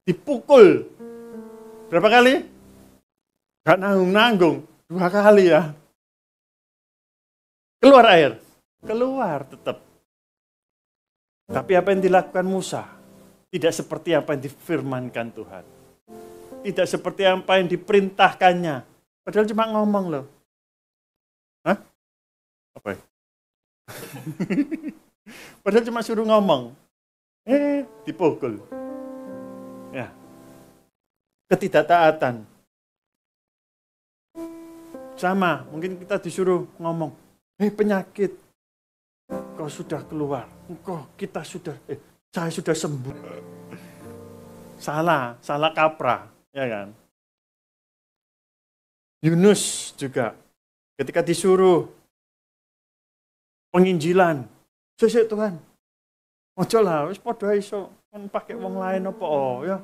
Dipukul. Berapa kali? Gak nanggung-nanggung. 2 kali ya. Keluar air. Keluar tetap. Tapi apa yang dilakukan Musa? Tidak seperti apa yang difirmankan Tuhan. Tidak seperti apa yang diperintahkannya. Padahal cuma ngomong loh. Hah? Apa ya? Padahal cuma suruh ngomong. Dipukul. Ya. Ketidaktaatan. Sama, mungkin kita disuruh ngomong, penyakit, kau sudah keluar, saya sudah sembuh. Salah kaprah, ya kan? Yunus juga, ketika disuruh penginjilan, sesek Tuhan, ojo lah, wis padha iso kan pakai wong lain apa ya,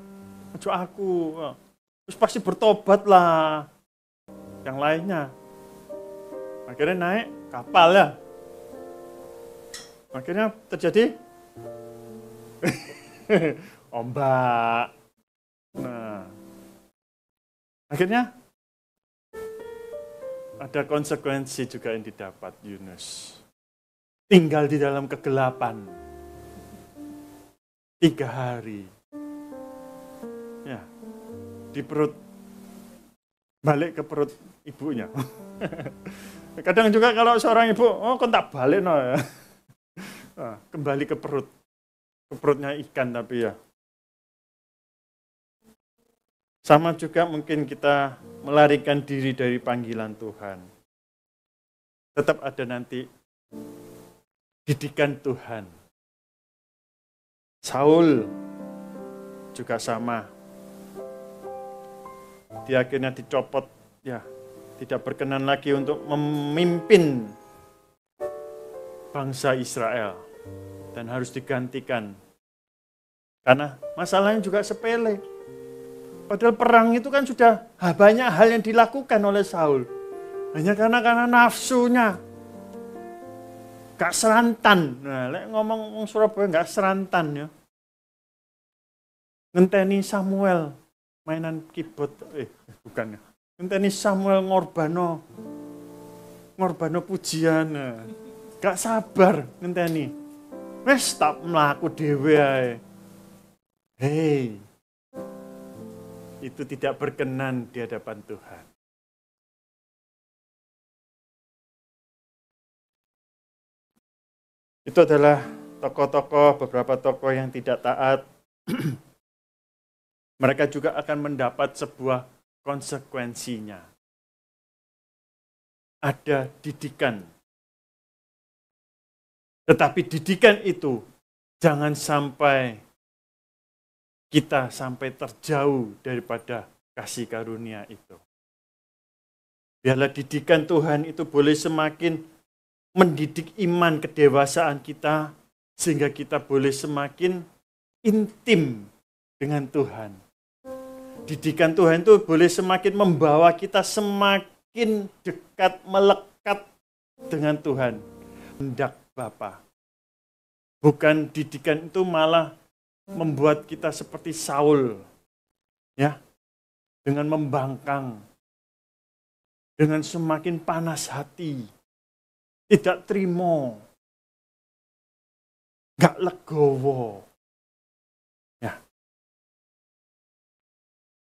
ojo aku, terus pasti bertobat lah. Yang lainnya, akhirnya naik kapal ya, akhirnya terjadi ombak. Nah, akhirnya ada konsekuensi juga yang didapat Yunus. Tinggal di dalam kegelapan 3 hari. Ya, di perut, balik ke perut ibunya. Kadang juga kalau seorang ibu, kan tak balik no ya. Kembali ke perutnya ikan tapi ya. Sama juga mungkin kita melarikan diri dari panggilan Tuhan. Tetap ada nanti didikan Tuhan. Saul juga sama. Dia akhirnya dicopot, ya, tidak berkenan lagi untuk memimpin bangsa Israel dan harus digantikan. Karena masalahnya juga sepele. Padahal perang itu kan sudah banyak hal yang dilakukan oleh Saul. Hanya karena nafsunya. Gak serantan. Nah, ngomong Surabaya gak serantan ya. Ngenteni Samuel mainan keyboard, bukan ya. Ngenteni Samuel ngorbano pujian. Gak sabar ngenteni. Wes tak mlaku dhewe ae. Hei. Itu tidak berkenan di hadapan Tuhan. Itu adalah beberapa tokoh yang tidak taat. Mereka juga akan mendapat sebuah konsekuensinya. Ada didikan. Tetapi didikan itu jangan sampai kita sampai terjauh daripada kasih karunia itu. Biarlah didikan Tuhan itu boleh semakin mendidik iman kedewasaan kita, sehingga kita boleh semakin intim dengan Tuhan. Didikan Tuhan itu boleh semakin membawa kita semakin dekat, melekat dengan Tuhan. Hendak Bapa. Bukan didikan itu malah membuat kita seperti Saul, ya, dengan membangkang, dengan semakin panas hati, tidak terima, gak legowo. Ya.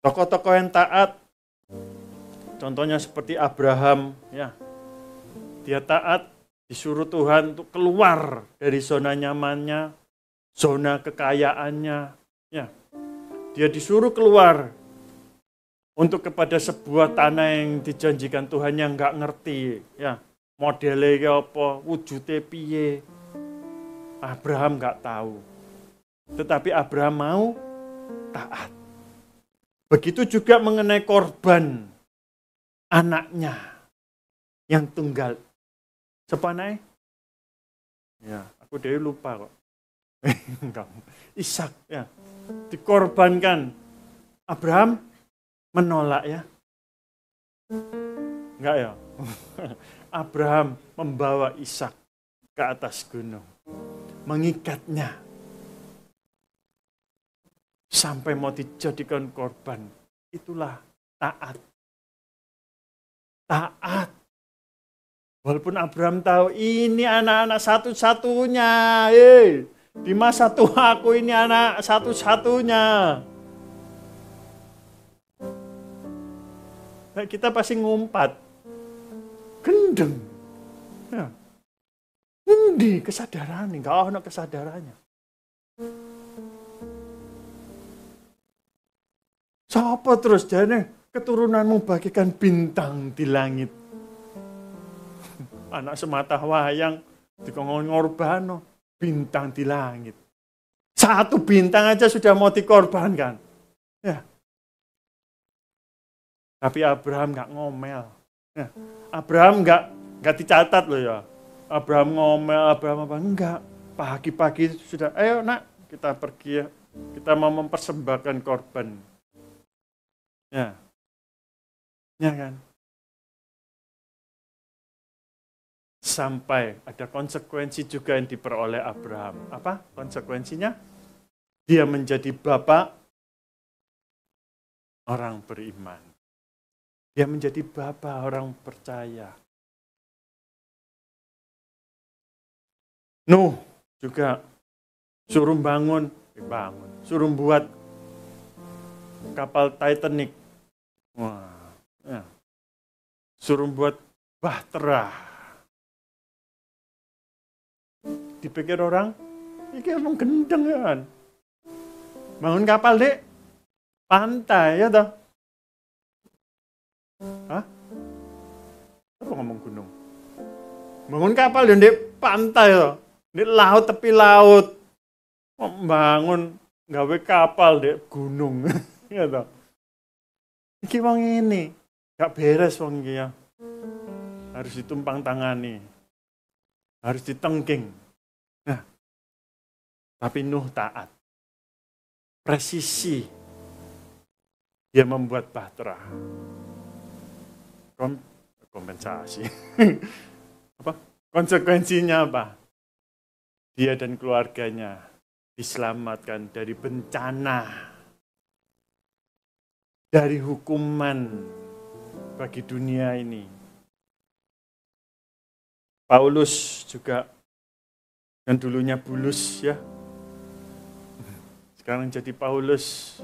Tokoh-tokoh yang taat, contohnya seperti Abraham, ya, dia taat, disuruh Tuhan untuk keluar dari zona nyamannya, zona kekayaannya, ya. Dia disuruh keluar untuk kepada sebuah tanah yang dijanjikan Tuhan yang nggak ngerti, ya. Modelnya apa, wujudnya piye. Abraham nggak tahu. Tetapi Abraham mau taat. Begitu juga mengenai korban anaknya yang tunggal. Sepanai? Ya, aku dari lupa kok. Ishak, ya, dikorbankan. Abraham menolak, ya. Enggak ya. Abraham membawa Ishak ke atas gunung, mengikatnya sampai mau dijadikan korban. Itulah taat. Taat. Walaupun Abraham tahu ini anak-anak satu-satunya, di masa tuaku ini anak satu-satunya. Nah, kita pasti ngumpat. Gendeng. Ya. Endi kesadaran, enggak ada kesadarannya. Sapa terus jane keturunanmu bagikan bintang di langit. Anak semata wayang dikongkon ngorbano bintang di langit. Satu bintang aja sudah mau dikorbankan. Ya. Tapi Abraham nggak ngomel. Ya. Abraham nggak dicatat loh ya. Abraham ngomel, Abraham apa? Enggak. Pagi-pagi sudah, ayo nak, kita pergi ya. Kita mau mempersembahkan korban. Ya. Ya kan? Sampai ada konsekuensi juga yang diperoleh Abraham. Apa konsekuensinya? Dia menjadi bapak orang beriman. Dia menjadi bapak orang percaya. Nuh juga suruh bangun, suruh buat kapal Titanic. Wah, ya. Suruh buat bahtera. Dipikir orang, ini emang gendeng ya kan. Bangun kapal di pantai ya toh. Hah? Apa ngomong gunung? Bangun kapal di pantai loh. Di laut, tepi laut. Bangun gawe kapal di gunung. Ya toh. Iki wong ini gak beres wong iki ya. Harus ditumpang tangani. Harus ditengking. Nah, tapi Nuh taat. Presisi. Dia membuat bahtera. Kompensasi. Apa? Konsekuensinya apa? Dia dan keluarganya diselamatkan dari bencana, dari hukuman bagi dunia ini. Paulus juga, yang dulunya Bulus ya, sekarang jadi Paulus,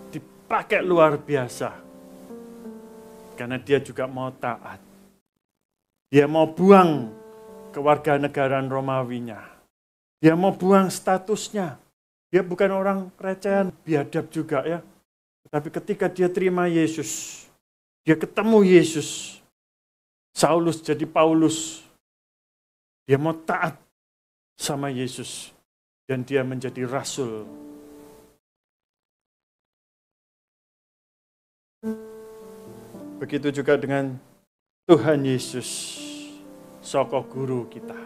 dipakai luar biasa. Karena dia juga mau taat. Dia mau buang kewarganegaraan Romawinya. Dia mau buang statusnya. Dia bukan orang recehan, biadab juga ya. Tapi ketika dia terima Yesus, dia ketemu Yesus. Saulus jadi Paulus. Dia mau taat sama Yesus. Dan dia menjadi rasul. Begitu juga dengan Tuhan Yesus, soko guru kita.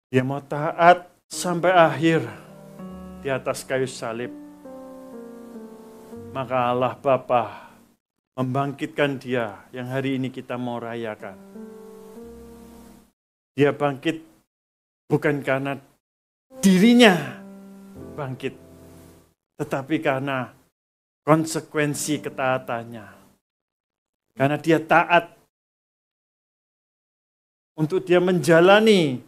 Dia mau taat sampai akhir di atas kayu salib. Maka Allah Bapa membangkitkan dia yang hari ini kita mau rayakan. Dia bangkit bukan karena dirinya bangkit, tetapi karena konsekuensi ketaatannya. Karena dia taat untuk dia menjalani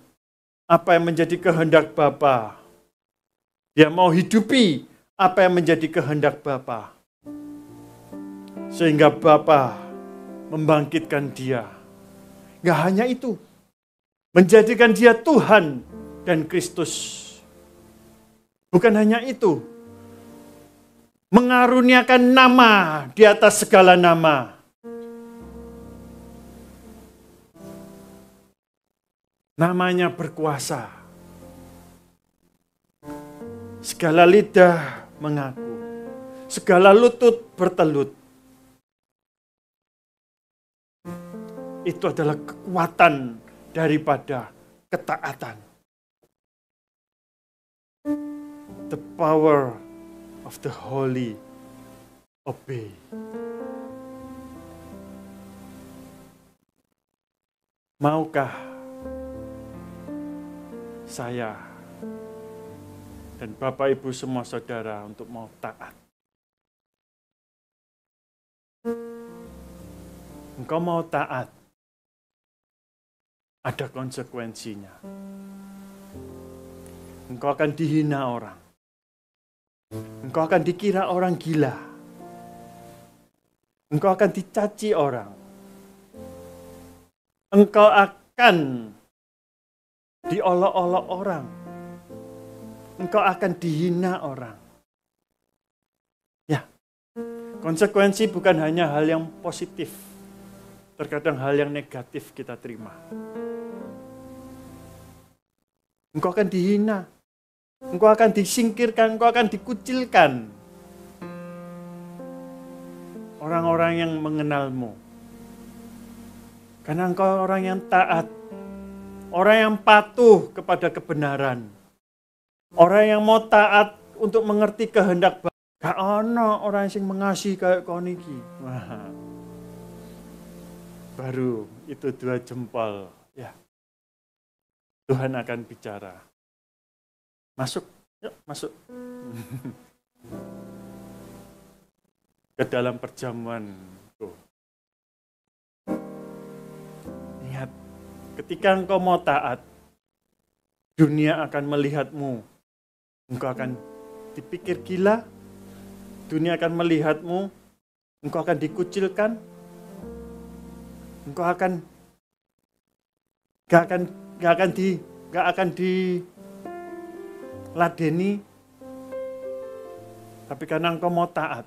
apa yang menjadi kehendak Bapa. Dia mau hidupi apa yang menjadi kehendak Bapa. Sehingga Bapa membangkitkan dia. Gak hanya itu. Menjadikan dia Tuhan dan Kristus. Bukan hanya itu. Mengaruniakan nama di atas segala nama. Namanya berkuasa. Segala lidah mengaku. Segala lutut bertelut. Itu adalah kekuatan daripada ketaatan. The power of the holy obey. Maukah saya dan Bapak Ibu semua saudara untuk mau taat? Engkau mau taat, ada konsekuensinya. Engkau akan dihina orang. Engkau akan dikira orang gila. Engkau akan dicaci orang. Engkau akan diolok-olok orang. Engkau akan dihina orang. Ya, konsekuensi bukan hanya hal yang positif. Terkadang hal yang negatif kita terima. Engkau akan dihina. Engkau akan disingkirkan, engkau akan dikucilkan. Orang-orang yang mengenalmu. Karena engkau orang yang taat. Orang yang patuh kepada kebenaran. Orang yang mau taat untuk mengerti kehendak Bapa. Gak ono orang yang mengasihi kayak kau niki. Wah. Baru itu 2 jempol. Ya. Tuhan akan bicara. Masuk, yuk masuk. Ke dalam perjamuan. Ingat, ketika engkau mau taat, dunia akan melihatmu. Engkau akan dipikir gila. Dunia akan melihatmu. Engkau akan dikucilkan. Engkau akan gak akan diladeni. Tapi karena engkau mau taat,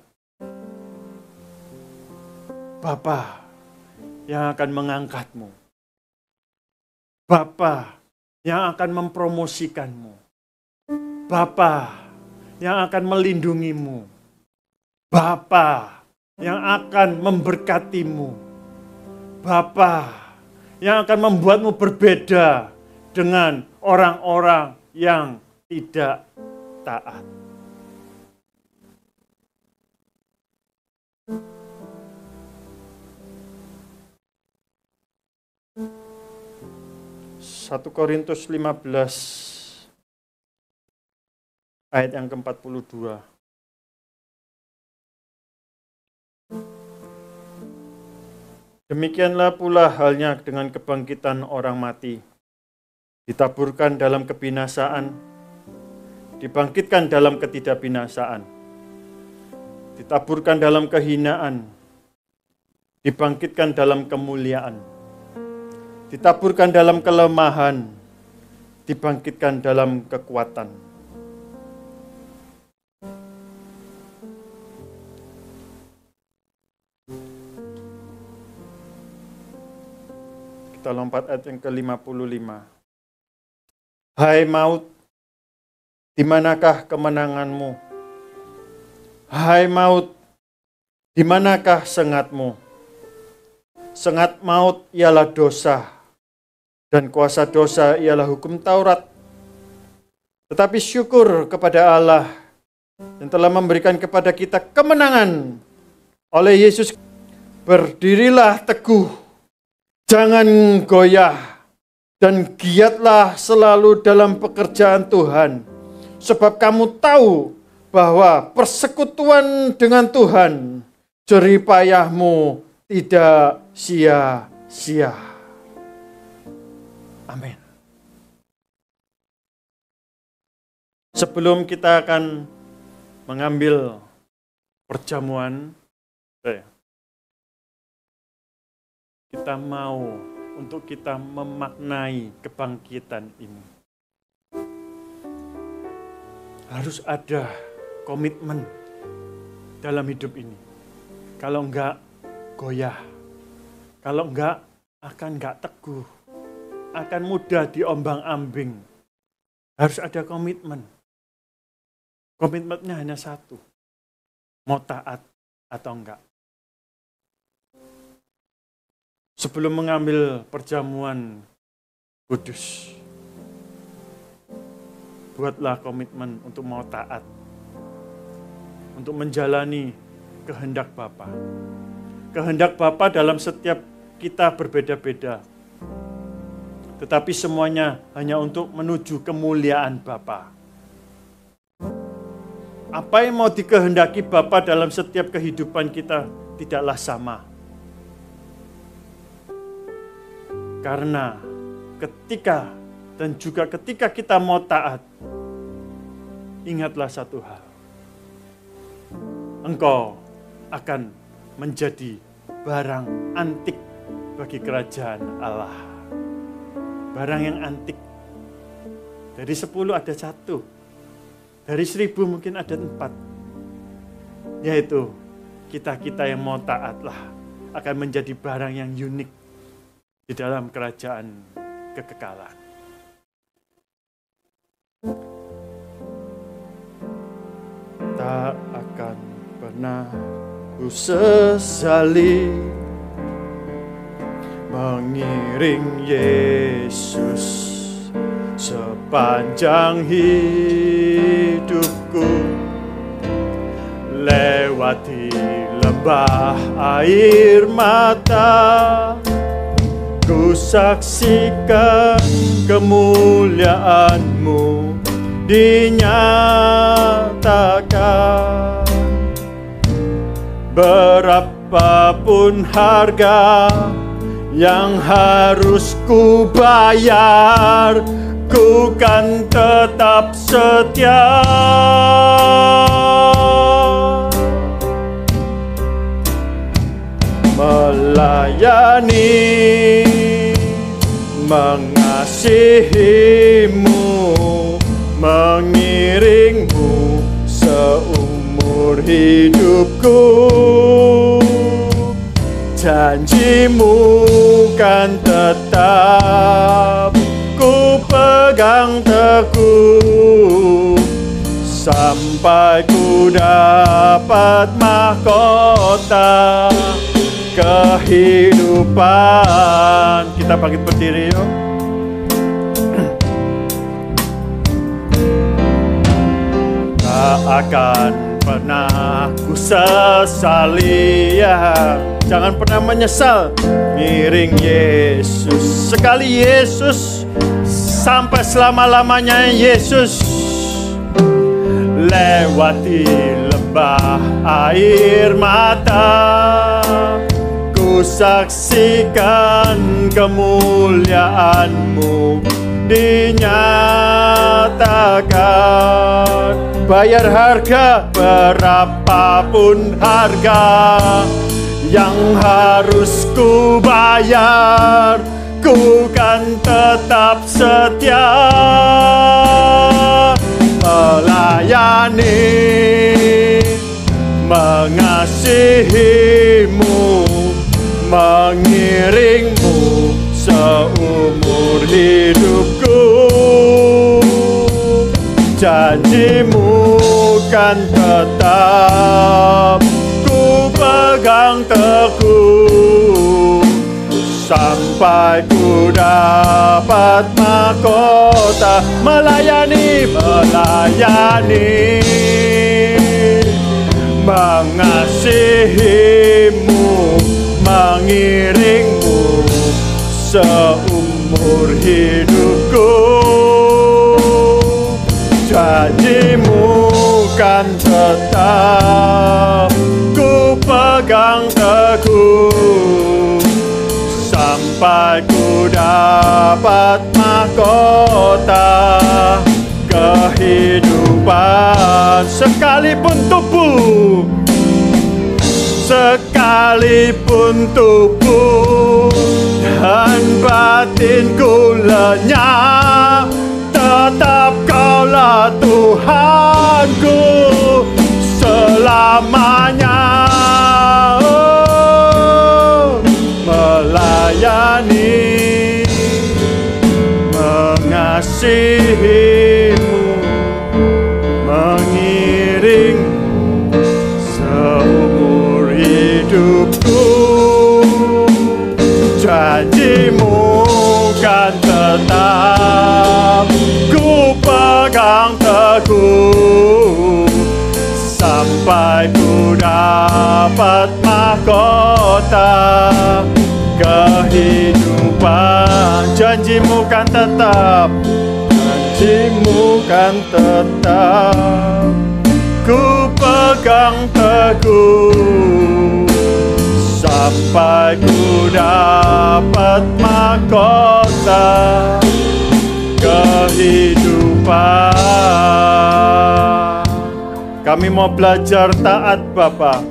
Bapa yang akan mengangkatmu. Bapa yang akan mempromosikanmu. Bapa yang akan melindungimu. Bapa yang akan memberkatimu. Bapa yang akan membuatmu berbeda dengan orang-orang yang tidak taat. Satu Korintus 15 ayat yang ke-42. Demikianlah pula halnya dengan kebangkitan orang mati. Ditaburkan dalam kebinasaan, dibangkitkan dalam ketidakbinasaan. Ditaburkan dalam kehinaan, dibangkitkan dalam kemuliaan. Ditaburkan dalam kelemahan, dibangkitkan dalam kekuatan. Kita lompat ayat yang ke-55. Hai maut, di manakah kemenanganmu? Hai maut, di manakah sengatmu? Sengat maut ialah dosa, dan kuasa dosa ialah hukum Taurat. Tetapi syukur kepada Allah yang telah memberikan kepada kita kemenangan oleh Yesus. Berdirilah teguh, jangan goyah, dan giatlah selalu dalam pekerjaan Tuhan. Sebab kamu tahu bahwa persekutuan dengan Tuhan, jerih payahmu tidak sia-sia. Amin. Sebelum kita akan mengambil perjamuan, kita mau untuk kita memaknai kebangkitan ini. Harus ada komitmen dalam hidup ini. Kalau enggak, goyah. Kalau enggak, akan enggak teguh. Akan mudah diombang-ambing. Harus ada komitmen. Komitmennya hanya satu. Mau taat atau enggak. Sebelum mengambil perjamuan kudus, buatlah komitmen untuk mau taat. Untuk menjalani kehendak Bapa. Kehendak Bapa dalam setiap kita berbeda-beda. Tetapi semuanya hanya untuk menuju kemuliaan Bapa. Apa yang mau dikehendaki Bapa dalam setiap kehidupan kita tidaklah sama. Karena ketika dan juga ketika kita mau taat, ingatlah satu hal. Engkau akan menjadi barang antik bagi kerajaan Allah. Barang yang antik. Dari 10 ada 1. Dari 1000 mungkin ada 4. Yaitu kita-kita yang mau taatlah akan menjadi barang yang unik di dalam kerajaan kekekalan. Tak akan pernah ku sesali mengiring Yesus sepanjang hidupku, lewati lembah air mata, ku saksikan kemuliaan-Mu dinyatakan. Berapapun harga yang harus ku bayar, ku kan tetap setia. Melayani, mengasihi-Mu, mengiring-Mu seumur hidupku. Janji-Mu kan tetap ku pegang teguh, sampai ku dapat mahkota kehidupan. Kita bangkit berdiri yuk. Tak akan pernah ku sesali, ya. Jangan pernah menyesal ngiring Yesus. Sekali Yesus, sampai selama-lamanya Yesus. Lewati lembah air mata, ku saksikan kemuliaan-Mu dinyatakan. Bayar harga, berapapun harga yang harus ku bayar, ku kan tetap setia. Melayani, mengasihi-Mu, mengiring-Mu seumur hidupku. Janji-Mu kan tetap ku pegang teguh, sampai ku dapat mahkota. Melayani, melayani, mengasihi-Mu, mengiring-Mu seumur hidupku. Janji-Mu kan tetap ku pegang teguh, sampai ku dapat mahkota kehidupan. Sekalipun tubuh dan batinku lenyap, tetap Kaulah Tuhanku selamanya. Oh, melayani, mengasihi-Mu, mengiring seumur hidupku. Janji-Mu kan tetap ku pegang teguh, sampai ku dapat mahkota kehidupan. Janji-Mu kan tetap, janji-Mu kan tetap ku pegang teguh, sampai ku dapat mahkota kehidupan. Kami mau belajar taat Bapa.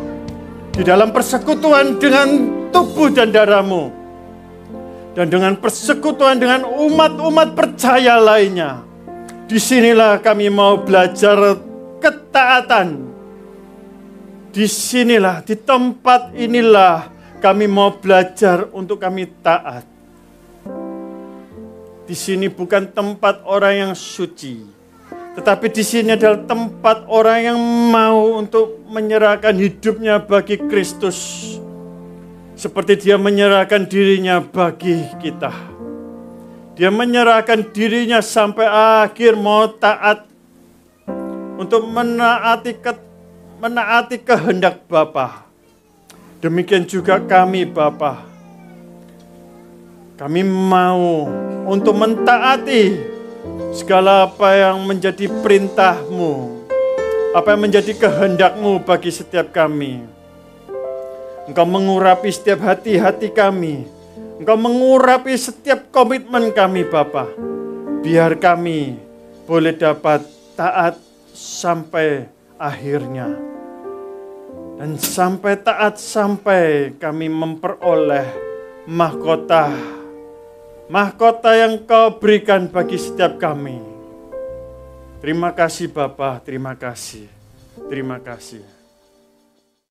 di dalam persekutuan dengan tubuh dan darah-Mu, dan dengan persekutuan dengan umat-umat percaya lainnya. Disinilah kami mau belajar ketaatan. Disinilah, di tempat inilah kami mau belajar untuk kami taat. Di sini bukan tempat orang yang suci, tetapi di sini adalah tempat orang yang mau untuk menyerahkan hidupnya bagi Kristus, seperti Dia menyerahkan dirinya bagi kita. Dia menyerahkan dirinya sampai akhir, mau taat untuk menaati kehendak Bapa. Demikian juga kami, Bapa. Kami mau untuk mentaati segala apa yang menjadi perintah-Mu, apa yang menjadi kehendak-Mu bagi setiap kami. Engkau mengurapi setiap hati-hati kami. Engkau mengurapi setiap komitmen kami, Bapa. Biar kami boleh dapat taat sampai akhirnya. Dan sampai taat sampai kami memperoleh mahkota yang Kau berikan bagi setiap kami. Terima kasih Bapa, terima kasih. Terima kasih.